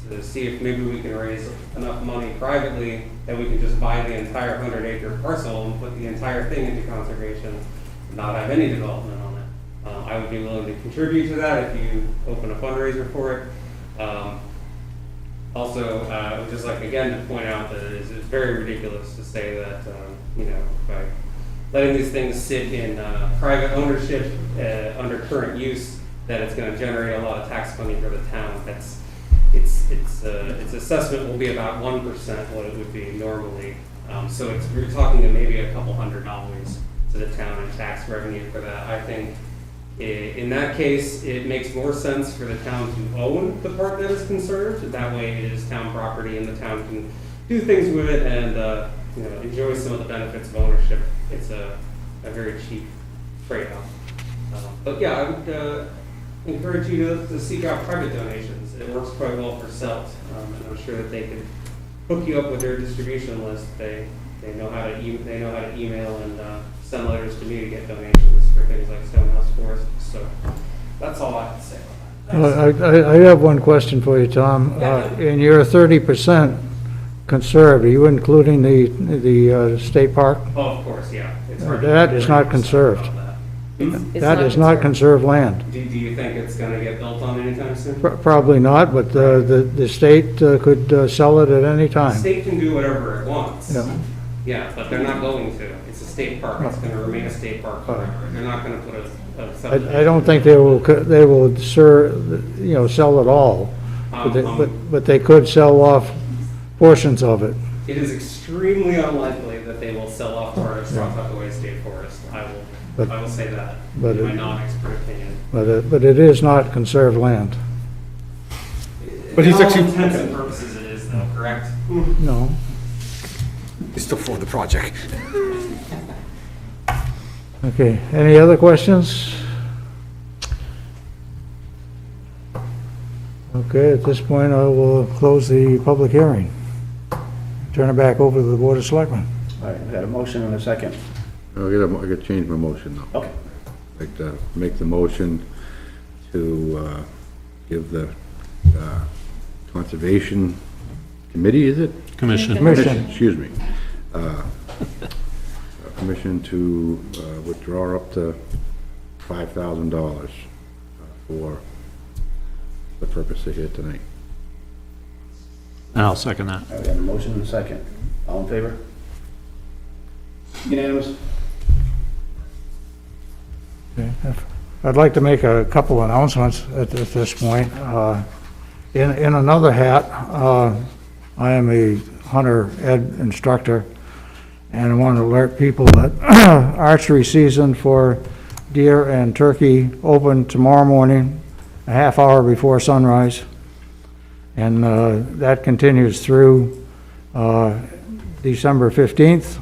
to see if maybe we can raise enough money privately that we can just buy the entire 100-acre parcel and put the entire thing into conservation, and not have any development on it. I would be willing to contribute to that if you open a fundraiser for it. Also, I would just like again to point out that it's very ridiculous to say that, if I letting these things sit in private ownership under current use, that it's going to generate a lot of tax money for the town. Its assessment will be about 1% what it would be normally. So we're talking maybe a couple $100 to the town in tax revenue for that. I think in that case, it makes more sense for the town to own the part that is conserved. That way it is town property and the town can do things with it and enjoy some of the benefits of ownership. It's a very cheap trade-off. But yeah, I would encourage you to seek out private donations. It works quite well for CELT, and I'm sure that they can hook you up with their distribution list. They know how to email and send letters to me to get donations for things like Stonehouse Forest. So that's all I have to say about that. I have one question for you, Tom. In your 30% conserved, are you including the state park? Oh, of course, yeah. It's hard to That is not 30% conserved. about that. It's That not is not conserved. conserved land. Do you think it's going to get built on anytime soon? Probably not, but the state could sell it at any The time. state can do whatever it wants. Yeah. Yeah, but they're not going to. It's a state park. It's going to remain a state park forever. They're not going to put a subdivision. I don't think they will sell it all, but they could sell off portions of it. It is extremely unlikely that they will sell off part of Tuckaway State Forest. I will say that, but in my it- non-expert opinion. But it is not conserved land. But he's In all actually- intents and purposes, it is though, correct? No. He's still for the project. Okay, any other questions? Okay, at this point, I will close the public hearing. Turn it back over to the Board of Selectmen. All right, we got a motion and a second. I gotta change my motion though. Okay. I'd like to make the motion to give the Conservation Committee, is it? Commission. Commission. Excuse me. Permission to withdraw up to $5,000 for the purpose of here tonight. And I'll second that. All right, we got a motion and a second. All in favor? Unanimous? Okay. I'd like to make a couple announcements at this point. In another hat, I am a hunter ed instructor, and I want to alert people that archery season for deer and turkey open tomorrow morning, a half hour before sunrise, and that continues through December 15th.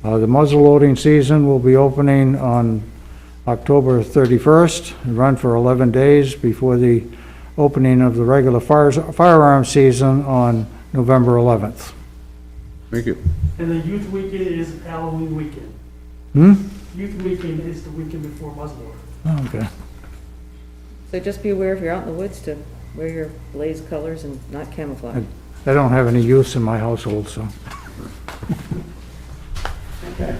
The muzzle loading season will be opening on October 31st and run for 11 days before the opening of the regular firearm season on November 11th. Thank you. And the youth weekend is Halloween weekend. Youth weekend is the weekend before muzzleloader. Oh, okay. So just be aware if you're out in the woods to wear your blaze colors and not camouflage. I don't have any use in my household, so. Okay.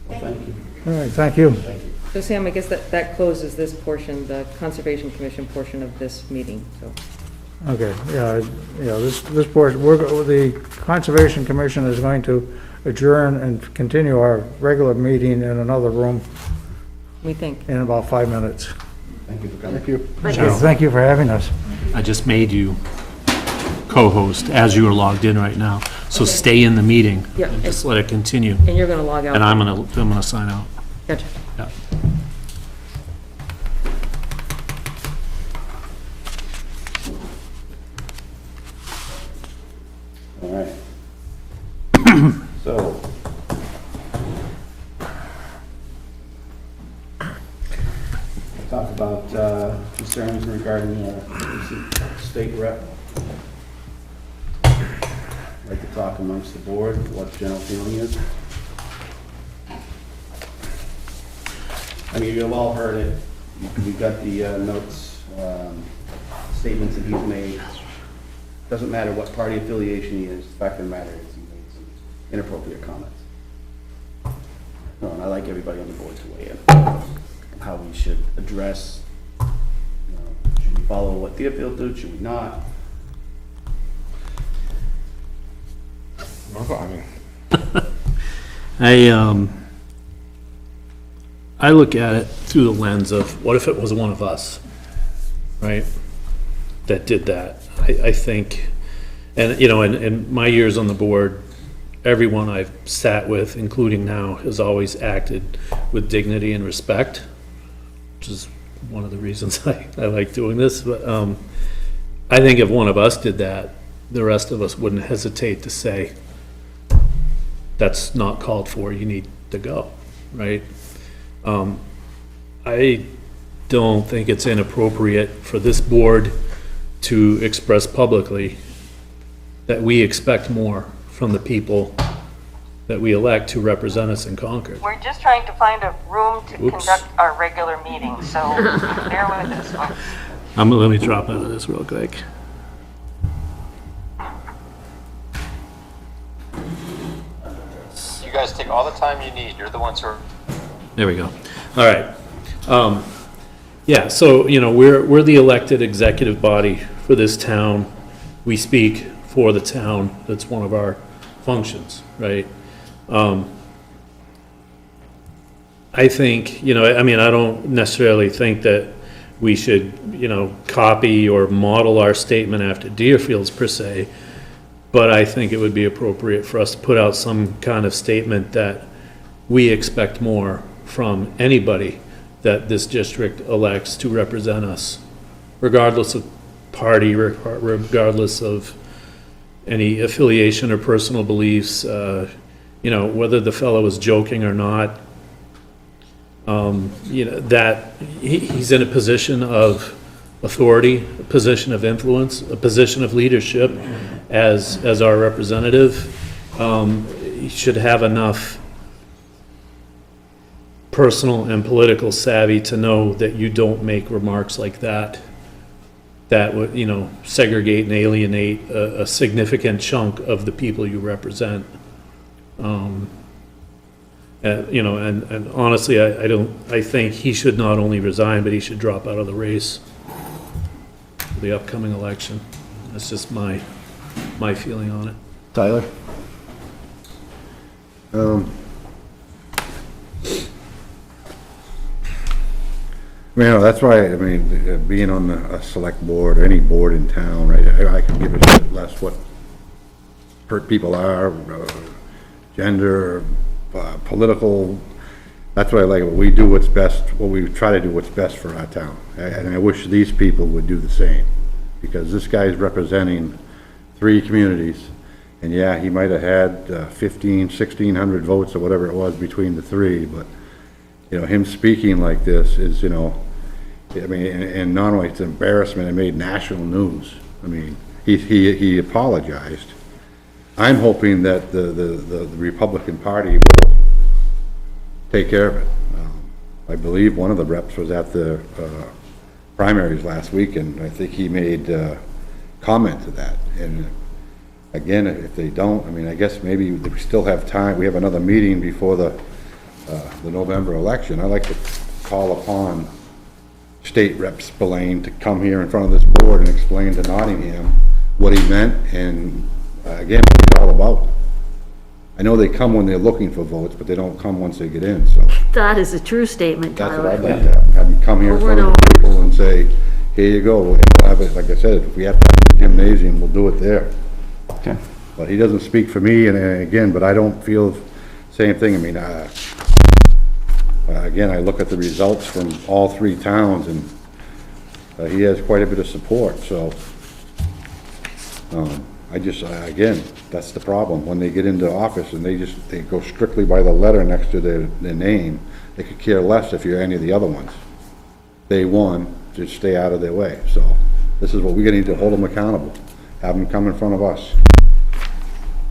Well, thank you. All right, thank you. So Sam, I guess that closes this portion, the Conservation Commission portion of this meeting, so. Okay, this portion, the Conservation Commission is going to adjourn and continue our regular meeting in another room We think. in about 5 minutes. Thank you for coming. Thank you. Okay, thank you for having us. I just made you co-host as you are logged in right now. So stay in the meeting. Yeah. And just let it continue. And you're gonna log out. And I'm gonna sign out. Gotcha. Yeah. All right. So. Talk about concerns regarding state rep. I'd like to talk amongst the board, what the general feeling is. I mean, you've all heard it. You've got the notes, statements that he's made. Doesn't matter what party affiliation he is, the fact of the matter is he made some inappropriate comments. And I'd like everybody on the board to weigh in on how we should address, should we follow what Deerfield did, should we not? I mean, I look at it through the lens of, what if it was one of us, right? That did that. I think, and, you know, in my years on the board, everyone I've sat with, including now, has always acted with dignity and respect, which is one of the reasons I like doing this. But I think if one of us did that, the rest of us wouldn't hesitate to say, that's not called for, you need to go, right? I don't think it's inappropriate for this board to express publicly that we expect more from the people that we elect to represent us in Concord. We're just trying to find a room to Oops. conduct our regular meeting, so bear with us, folks. Let me drop out of this real quick. You guys take all the time you need. You're the ones who are. There we go. All right. Yeah, so, you know, we're the elected executive body for this town. We speak for the town. That's one of our functions, right? I think, you know, I mean, I don't necessarily think that we should, you know, copy or model our statement after Deerfield's per se, but I think it would be appropriate for us to put out some kind of statement that we expect more from anybody that this district elects to represent us, regardless of party, regardless of any affiliation or personal beliefs, you know, whether the fellow is joking or not. You know, that he's in a position of authority, a position of influence, a position of leadership as our representative. He should have enough personal and political savvy to know that you don't make remarks like that would, you know, segregate and alienate a significant chunk of the people you represent. You know, and honestly, I think he should not only resign, but he should drop out of the race for the upcoming election. That's just my feeling on it. Tyler? That's why, I mean, being on a select board, or any board in town, right, I can give a shit less what people are, gender, political. That's what I like. We do what's best, we try to do what's best for our town. And I wish these people would do the same, because this guy's representing 3 communities. And yeah, he might have had 1,600 votes or whatever it was between the 3, but, you know, him speaking like this is, you know, I mean, and not only it's an embarrassment, it made national news. I mean, he apologized. I'm hoping that the Republican Party will take care of it. I believe one of the reps was at the primaries last week, and I think he made comment to that. And again, if they don't, I mean, I guess maybe we still have time. We have another meeting before the November election. I'd like to call upon State Rep Spillane to come here in front of this board and explain to Nottingham what he meant and, again, what he's all about. I know they come when they're looking for votes, but they don't come once they get in, so. That is a true statement, That's what Tyler. I'd like to have him come here in front of the people and say, here you go, and we'll have it, like I said, if we have to have the gymnasium, we'll do it there. Okay. But he doesn't speak for me, and again, but I don't feel the same thing. I mean, again, I look at the results from all 3 towns, and he has quite a bit of support, so. I just, again, that's the problem. When they get into office and they go strictly by the letter next to their name, they could care less if you're any of the other ones. They won, just stay out of their way. So this is what we're gonna need to hold them accountable. Have them come in front of us.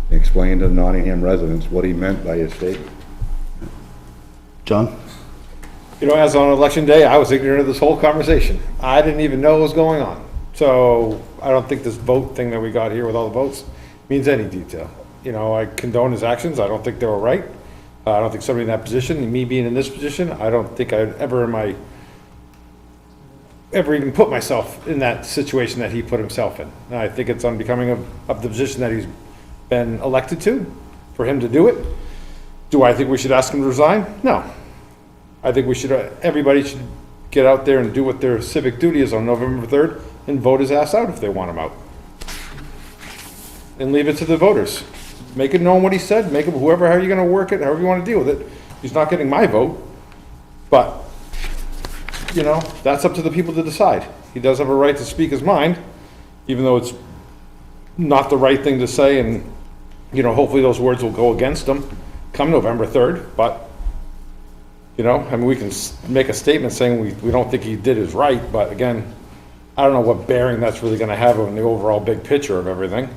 And explain to the Nottingham residents what he meant by his statement. John? You know, as on election day, I was ignorant of this whole conversation. I didn't even know what was going on. So I don't think this vote thing that we got here with all the votes means any detail. You know, I condone his actions. I don't think they were right. I don't think somebody in that position, me being in this position, I don't think I'd ever even put myself in that situation that he put himself in. And I think it's unbecoming of the position that he's been elected to, for him to do it. Do I think we should ask him to resign? No. I think we should, everybody should get out there and do what their civic duty is on November 3rd and vote his ass out if they want him out. And leave it to the voters. Make it known what he said, make it whoever, how you're gonna work it, however you wanna deal with it. He's not getting my vote, but, you know, that's up to the people to decide. He does have a right to speak his mind, even though it's not the right thing to say, and, you know, hopefully those words will go against him come November 3rd, but, you know, I mean, we can make a statement saying we don't think he did his right, but again, I don't know what bearing that's really gonna have on the overall big picture of everything.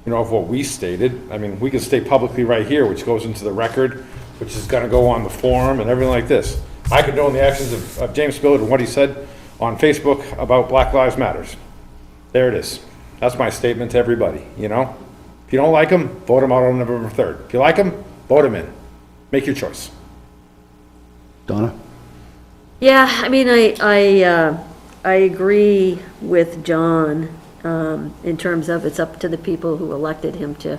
You know, of what we stated. I mean, we can state publicly right here, which goes into the record, which is gonna go on the forum and everything like this. I condone the actions of James Spillett and what he said on Facebook about Black Lives Matters. There it is. That's my statement to everybody, you know? If you don't like him, vote him out on November 3rd. If you like him, vote him in. Make your choice. Donna? Yeah, I mean, I agree with John, in terms of it's up to the people who elected him to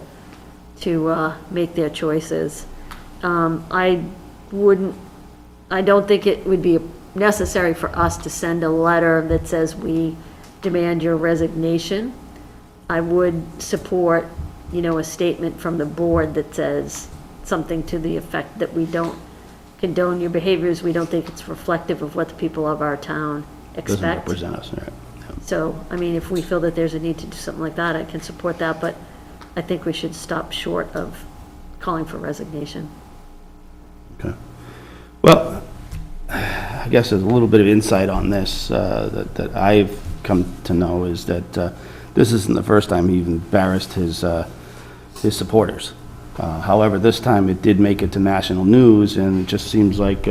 make their choices. I don't think it would be necessary for us to send a letter that says we demand your resignation. I would support, you know, a statement from the board that says something to the effect that we don't condone your behaviors, we don't think it's reflective of what the people of our town Doesn't expect. represent us, right? So, I mean, if we feel that there's a need to do something like that, I can support that, but I think we should stop short of calling for resignation. Okay. Well, I guess there's a little bit of insight on this that I've come to know is that this isn't the first time he embarrassed his supporters. However, this time it did make it to national news, and it just seems like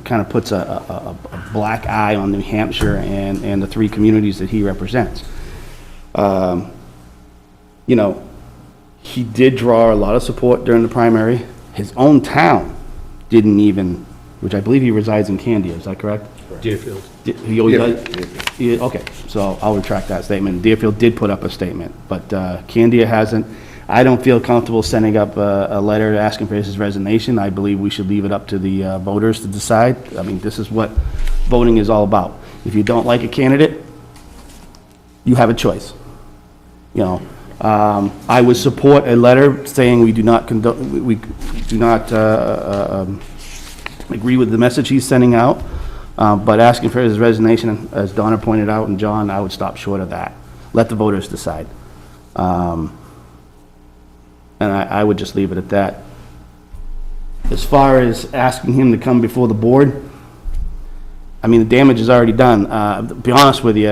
kind of puts a black eye on New Hampshire and the three communities that he represents. You know, he did draw a lot of support during the primary. His own town didn't even, which I believe he resides in Candia, is that correct? Deerfield. He always does? Yeah, okay, so I'll retract that statement. Deerfield did put up a statement, but Candia hasn't. I don't feel comfortable sending up a letter asking for his resignation. I believe we should leave it up to the voters to decide. I mean, this is what voting is all about. If you don't like a candidate, you have a choice. You know, I would support a letter saying we do not agree with the message he's sending out, but asking for his resignation, as Donna pointed out, and John, I would stop short of that. Let the voters decide. And I would just leave it at that. As far as asking him to come before the board, I mean, the damage is already done. To be honest with you,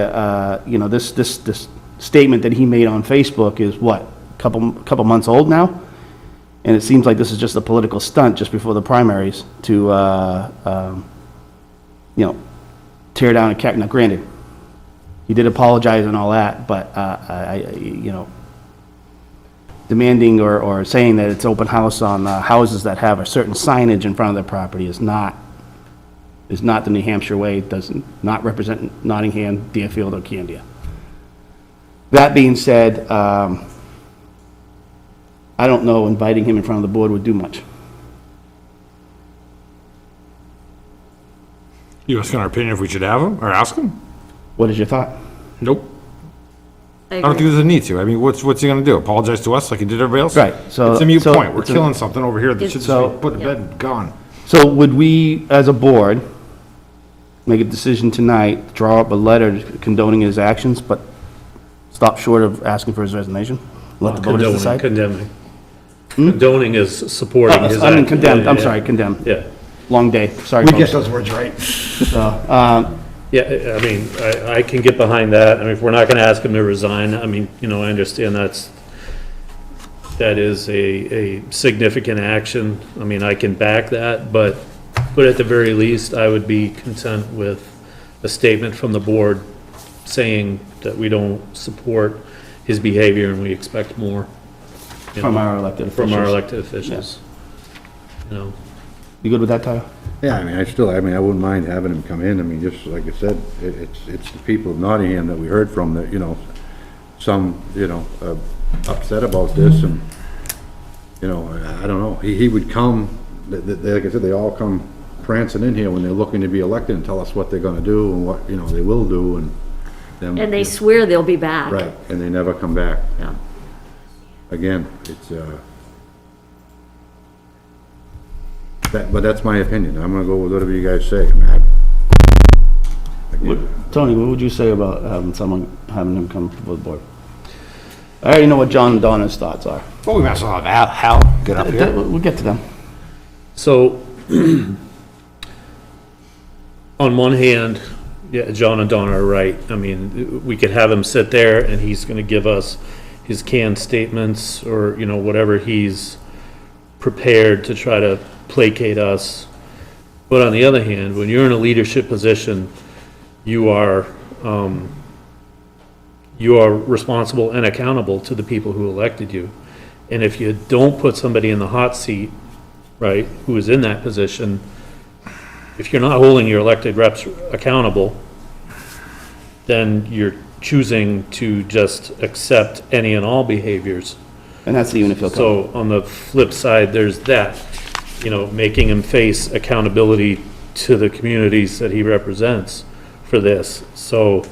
you know, this statement that he made on Facebook is what, couple months old now? And it seems like this is just a political stunt just before the primaries to, you know, tear down a cat. Now, granted, he did apologize and all that, but, you know, demanding or saying that it's open house on houses that have a certain signage in front of their property is not the New Hampshire way. It does not represent Nottingham, Deerfield, or Candia. That being said, I don't know inviting him in front of the board would do much. You asking our opinion if we should have him or ask him? What is your thought? Nope. I I don't agree. think there's a need to. I mean, what's he gonna do? Apologize to us like he did everybody else? Right, so- It's a mute so point. We're it's a- killing something over here that should just So- be put to bed and gone. So would we, as a board, make a decision tonight, draw up a letter condoning his actions, but stop short of asking for his resignation? Let the voters decide? Condoning. Condoning is supporting his I mean, act. condemned, I'm Yeah, sorry, condemned. Yeah, Long day, sorry, We folks. get those words right. yeah, I mean, I can get behind that. I mean, if we're not gonna ask him to resign, I mean, you know, I understand that is a significant action. I mean, I can back that, but at the very least, I would be content with a statement from the board saying that we don't support his behavior and we expect more. you From know, our elected officials. From our elected officials. You know, You good with that, Tyler? Yeah, I mean, I wouldn't mind having him come in. I mean, just like I said, it's the people of Nottingham that we heard from that, you know, some, you know, upset about this and, you know, I don't know. He would come like I said, they all come prancing in here when they're looking to be elected and tell us what they're gonna do and what, they will do, and them. And they swear they'll be back. Right, and they never come back. Yeah. Again, it's, but that's my opinion. I'm gonna go with whatever you guys say. I mean, again, Tony, what would you say about having them come to the board? I already know what John and Donna's thoughts are. Well, we might as well have Hal get up here. We'll get to them. So, on one hand, yeah, John and Donna are right. I mean, we could have him sit there and he's gonna give us his canned statements or, whatever he's prepared to try to placate us. But on the other hand, when you're in a leadership position, you are responsible and accountable to the people who elected you. And if you don't put somebody in the hot seat, right, who is in that position, if you're not holding your elected reps accountable, then you're choosing to just accept any and all behaviors. And that's the Unifield code. So on the flip side, there's that, making him face accountability to the communities that he represents for this. So,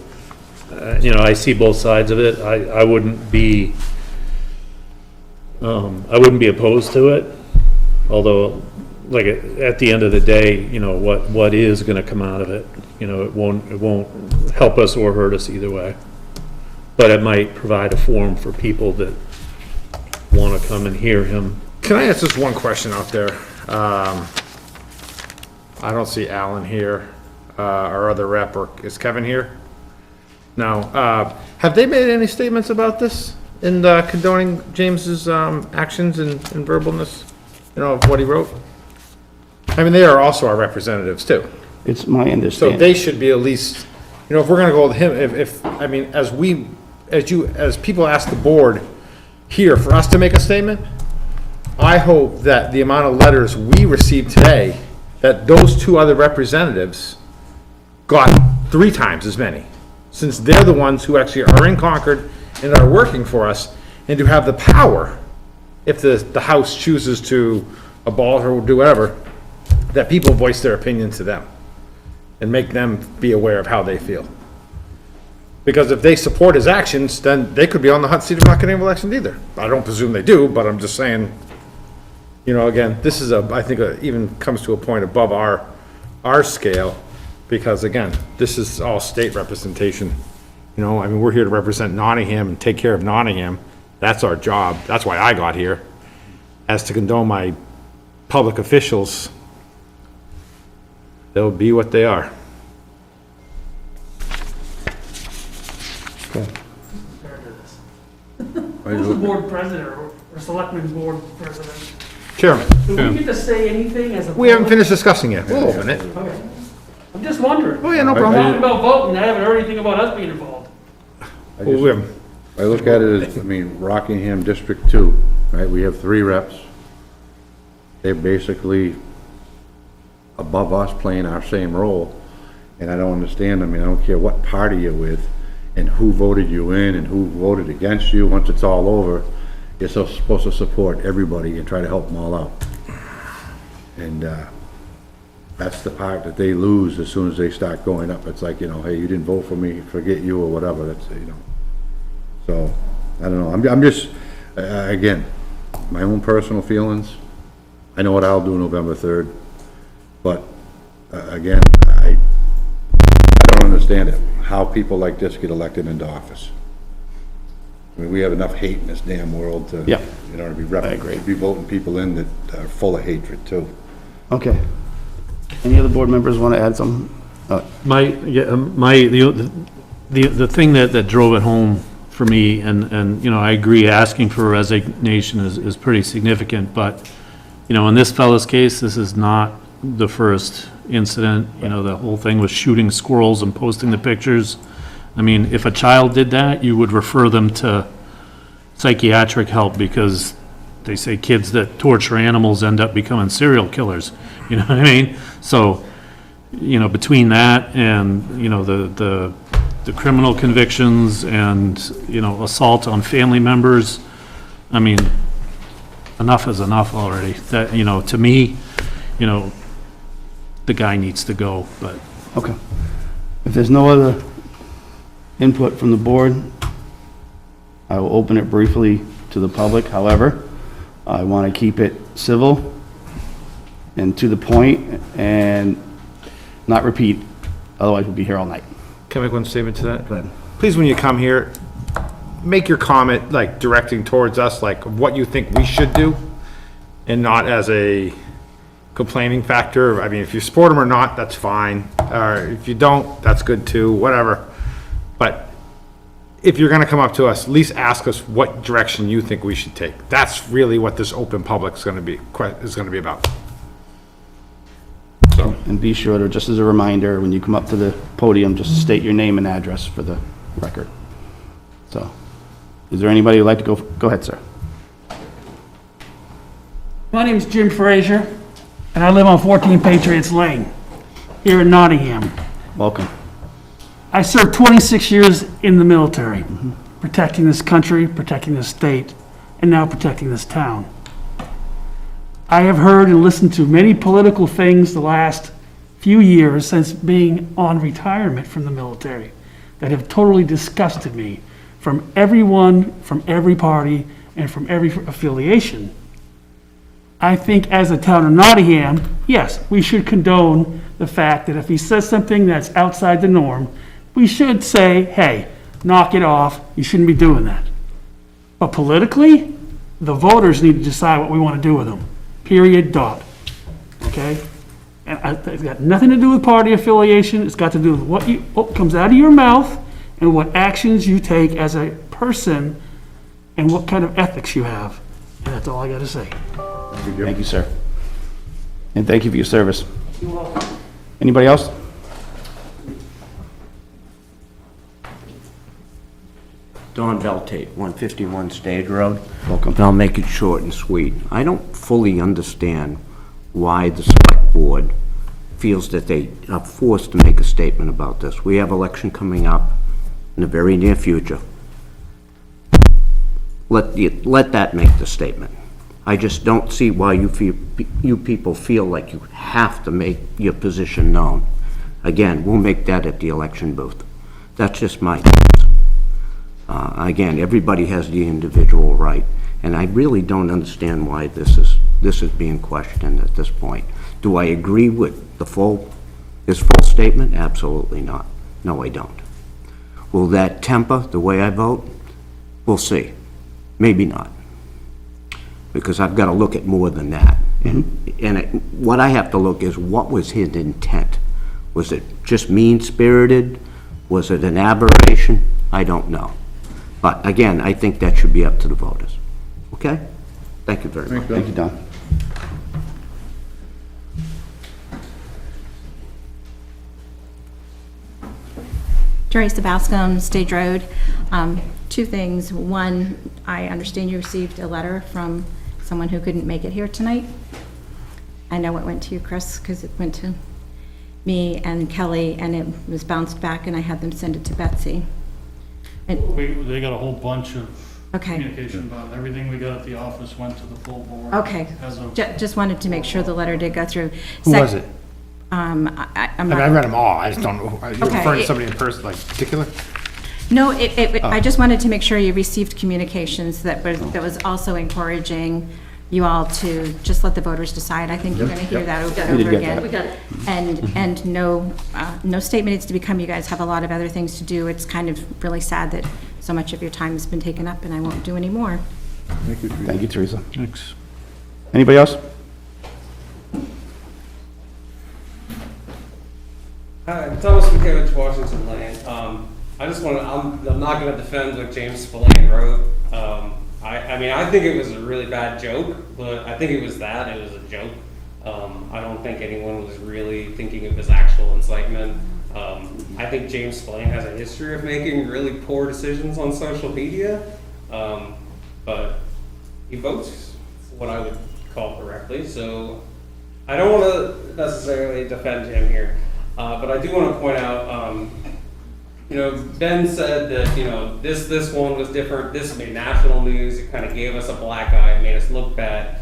I see both sides of it. I wouldn't be opposed to it, although, like, at the end of the day, what is gonna come out of it, it won't help us or hurt us either way. But it might provide a forum for people that wanna come and hear him. Can I ask just one question out there? I don't see Alan here, our other rep, or is Kevin here? No. Have they made any statements about this in condoning James's actions and verbalness, of what he wrote? I mean, they are also our representatives too. It's my So understanding. they should be at least, if we're gonna go with him, as people ask the board here for us to make a statement, I hope that the amount of letters we received today, that those two other representatives got 3 times as many, since they're the ones who actually are in Concord and are working for us, and to have the power, if the House chooses to abolish or do whatever, that people voice their opinion to them and make them be aware of how they feel. Because if they support his actions, then they could be on the hot seat of not getting elections either. I don't presume they do, but I'm just saying, again, this is I think even comes to a point above our scale, because again, this is all state representation. We're here to represent Nottingham and take care of Nottingham. That's our job. That's why I got here. As to condone my public officials, they'll be what they are. Who's the board president or selectman board president? Chairman, Do we get to say anything as a? we haven't finished discussing yet. We'll open it. Okay. I'm just wondering. Oh, yeah, no We're problem. talking about voting, I haven't heard anything about us being involved. Well, we haven't- I look at it as, Rockingham District 2, right? We have 3 reps. They're basically above us playing our same role. And I don't understand, I don't care what party you're with and who voted you in and who voted against you. Once it's all over, you're supposed to support everybody and try to help them all out. And, that's the part that they lose as soon as they start going up. It's like, hey, you didn't vote for me, forget you or whatever, that's, So, I don't know, I'm just, again, my own personal feelings. I know what I'll do November 3rd, but, again, I don't understand it, how people like this get elected into office. We have enough hate in this damn world to, Yeah. to be I agree. be voting people in that are full of hatred too. Okay. Any other board members want to add something? The thing that drove it home for me, and I agree, asking for a resignation is pretty significant, but, in this fellow's case, this is not the first incident. The whole thing was shooting squirrels and posting the pictures. If a child did that, you would refer them to psychiatric help, because they say kids that torture animals end up becoming serial killers. You know what I mean? So, between that and, the criminal convictions and, assault on family members, enough is enough already. That, to me, you know, the guy needs to go, but Okay. If there's no other input from the board, I will open it briefly to the public. However, I want to keep it civil and to the point and not repeat, otherwise we'll be here all night. Can I make one statement to that? Please, when you come here, make your comment like directing towards us, like what you think we should do, and not as a complaining factor. I mean, if you support them or not, that's fine. Or if you don't, that's good too, whatever. But if you're gonna come up to us, at least ask us what direction you think we should take. That's really what this open public is gonna be about. And be sure to, just as a reminder, when you come up to the podium, just state your name and address for the record. So, is there anybody who'd like to go? Go ahead, sir. My name's Jim Frazier, and I live on 14 Patriots Lane, here in Nottingham. Welcome. I served 26 years in the military, protecting this country, protecting this state, and now protecting this town. I have heard and listened to many political things the last few years since being on retirement from the military that have totally disgusted me, from everyone, from every party, and from every affiliation. I think as a town of Nottingham, yes, we should condone the fact that if he says something that's outside the norm, we should say, hey, knock it off, you shouldn't be doing that. But politically, the voters need to decide what we want to do with them, period, dot. Okay? And it's got nothing to do with party affiliation, it's got to do with what comes out of your mouth and what actions you take as a person and what kind of ethics you have. And that's all I got to say. Thank you, sir. And thank you for your service. You're welcome. Anybody else? Don Beltate, 151 Stage Road. Welcome. And I'll make it short and sweet. I don't fully understand why the select board feels that they are forced to make a statement about this. We have election coming up in the very near future. Let that make the statement. I just don't see why you people feel like you have to make your position known. Again, we'll make that at the election booth. That's just my thoughts. Again, everybody has the individual right, and I really don't understand why this is being questioned at this point. Do I agree with his full statement? Absolutely not. No, I don't. Will that temper the way I vote? We'll see. Maybe not. Because I've got to look at more than that. What I have to look is, what was his intent? Was it just mean-spirited? Was it an aberration? I don't know. But again, I think that should be up to the voters. Okay? Thank you very much. Thank you, Don. Teresa Bascom, Stage Road. Two things. One, I understand you received a letter from someone who couldn't make it here tonight. I know it went to you, Chris, because it went to me and Kelly, and it was bounced back, and I had them send it to Betsy. And they got a whole bunch of okay. communication about it. Everything we got at the office went to the full board. Okay. Just wanted to make sure the letter did go through. Who was it? I'm I mean, I read them all, I just don't know. Are you Okay. referring to somebody in person, like particular? No, I just wanted to make sure you received communications that was also encouraging you all to just let the voters decide. I think you're going to hear that over and over again. We got it. And no statement needs to become, you guys have a lot of other things to do. It's kind of really sad that so much of your time has been taken up, and I won't do any more. Thank you, Teresa. Thanks. Anybody else? Hi, Thomas McKevich, Washington Lane. I just want to, I'm not going to defend what James Spillane wrote. I mean, I think it was a really bad joke, but I think it was a joke. I don't think anyone was really thinking of his actual incitement. I think James Spillane has a history of making really poor decisions on social media, but he votes what I would call correctly, so I don't want to necessarily defend him here. But I do want to point out, Ben said that, this one was different. This made national news. It kind of gave us a black eye. It made us look bad.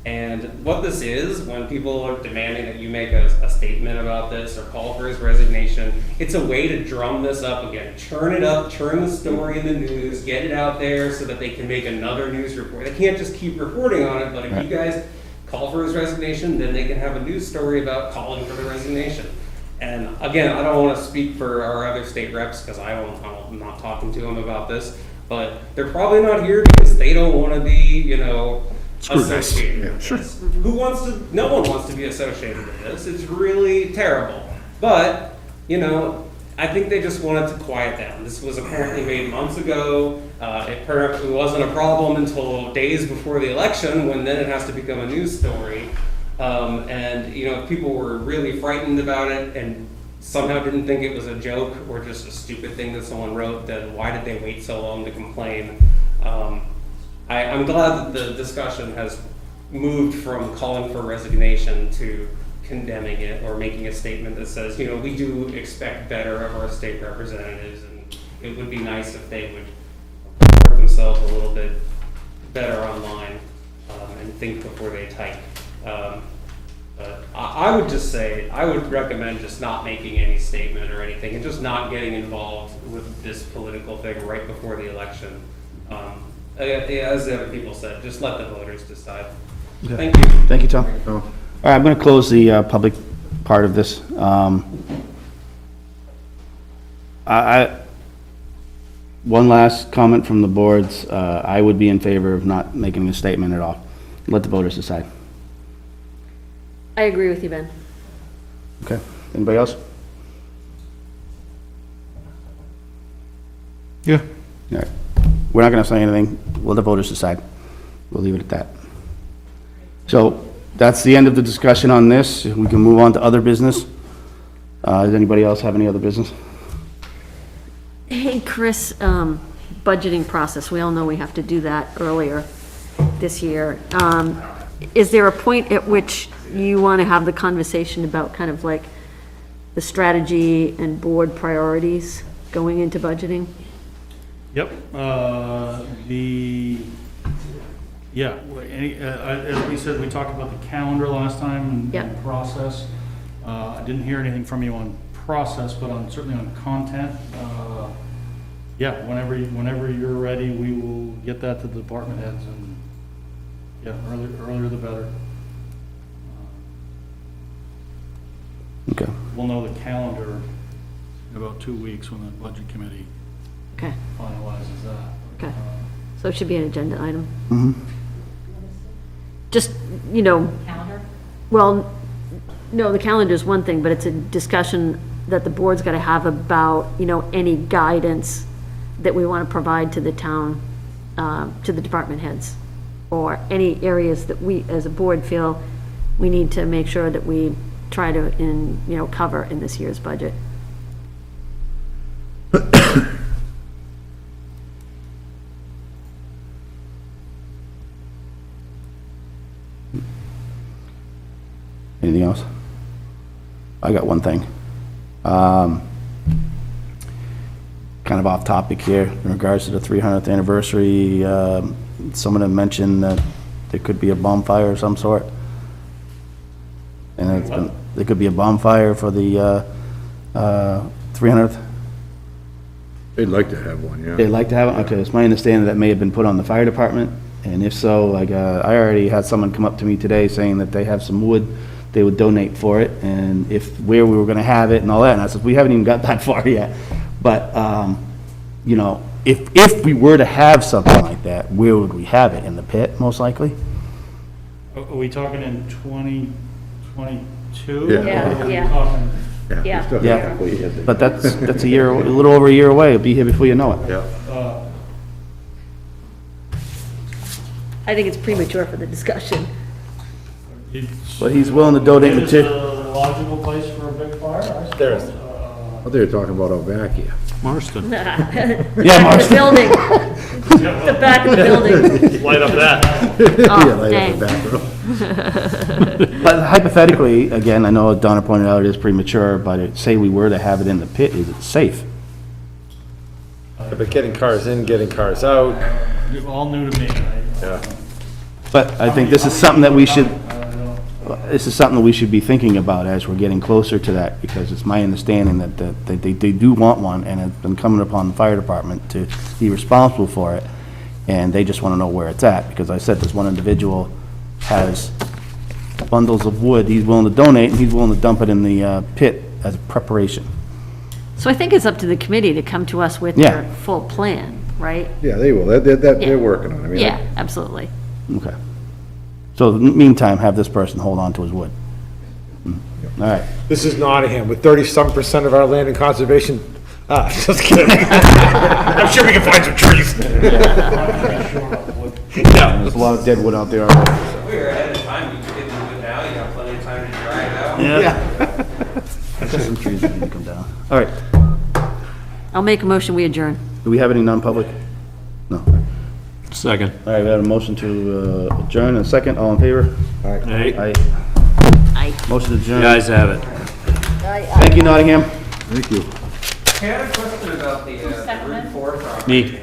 And what this is, when people are demanding that you make a statement about this or call for his resignation, it's a way to drum this up again. Churn it up, churn the story in the news, get it out there so that they can make another news report. They can't just keep reporting on it, but if you guys call for his resignation, then they can have a news story about calling for the resignation. And again, I don't want to speak for our other state reps because I'm not talking to them about this, but they're probably not here because they don't want to be, associated with this. Who wants to? No one wants to be associated with this. It's really terrible. But, I think they just wanted to quiet down. This was apparently made months ago. It wasn't a problem until days before the election, when then it has to become a news story. If people were really frightened about it and somehow didn't think it was a joke or just a stupid thing that someone wrote, then why did they wait so long to complain? I'm glad that the discussion has moved from calling for resignation to condemning it or making a statement that says, we do expect better of our state representatives, and it would be nice if they would support themselves a little bit better online and think before they type. But I would just say, I would recommend just not making any statement or anything and just not getting involved with this political thing right before the election. As the other people said, just let the voters decide. Okay. Thank you. Thank you, Tom. All right, I'm going to close the public part of this. One last comment from the boards. I would be in favor of not making a statement at all. Let the voters decide. I agree with you, Ben. Okay, anybody else? Yeah. All right, we're not going to say anything. Let the voters decide. We'll leave it at that. So that's the end of the discussion on this. We can move on to other business. Does anybody else have any other business? Hey, Chris, budgeting process, we all know we have to do that earlier this year. Is there a point at which you want to have the conversation about kind of like the strategy and board priorities going into budgeting? Yep, as we said, we talked about the calendar last time and Yep. process. I didn't hear anything from you on process, but certainly on content. Whenever you're ready, we will get that to the department heads, and earlier the better. Okay. We'll know the calendar in about 2 weeks when the budget committee Okay, finalizes that. okay. So it should be an agenda item. Mm-hmm. Just, Calendar? well, no, the calendar is one thing, but it's a discussion that the board's got to have about, any guidance that we want to provide to the town, to the department heads, or any areas that we, as a board, feel we need to make sure that we try to, cover in this year's budget. Anything else? I got one thing. Kind of off topic here in regards to the 300th anniversary. Someone had mentioned that there could be a bonfire of some sort. And there could be a bonfire for the 300th. They'd like to have one, yeah. They'd like to have it? Okay, it's my understanding that may have been put on the fire department. And if so, I already had someone come up to me today saying that they have some wood they would donate for it, and where we were gonna have it and all that, and I said, we haven't even got that far yet. But, if we were to have something like that, where would we have it? In the pit, most likely? Are we talking in 2022? Yeah, yeah. Yeah. Still got a couple of years. But that's a little over a year away, it'll be here before you know it. Yeah. I think it's premature for the discussion. But he's willing to donate It is material. a logical place for a big fire, I suppose. There is. I thought they were talking about out back here. Marston. Yeah, The Marston. building, the back of the building. Light up that. Oh, Like dang. in the back row. But hypothetically, again, I know Donna pointed out it is premature, but say we were to have it in the pit, is it safe? But getting cars in, getting cars out. All new to me. Yeah. But I think this is something that we should, this is something that we should be thinking about as we're getting closer to that, because it's my understanding that they do want one, and it's been coming upon the fire department to be responsible for it, and they just want to know where it's at, because I said this one individual has bundles of wood he's willing to donate, and he's willing to dump it in the pit as a preparation. So I think it's up to the committee to come to us with Yeah. their full plan, right? Yeah, they will, Yeah. they're working on it. I mean, Yeah, absolutely. Okay. So in the meantime, have this person hold on to his wood. All right. This is Nottingham with 30-some% of our land in conservation. Just kidding. I'm sure we can find some trees. Yeah. There's a lot of dead wood out there already. If we were ahead of time, you could get the wood now, you got plenty of time to dry it out. Yeah. I've got some trees that need to come down. All right. I'll make a motion, we adjourn. Do we have any non-public? No. Second. All right, we have a motion to adjourn and a second. All in favor? Hey, Aye. Aye. Motion to adjourn. you guys have it. Thank you, Nottingham. Thank you. I had a question about the Route 4 property. Me.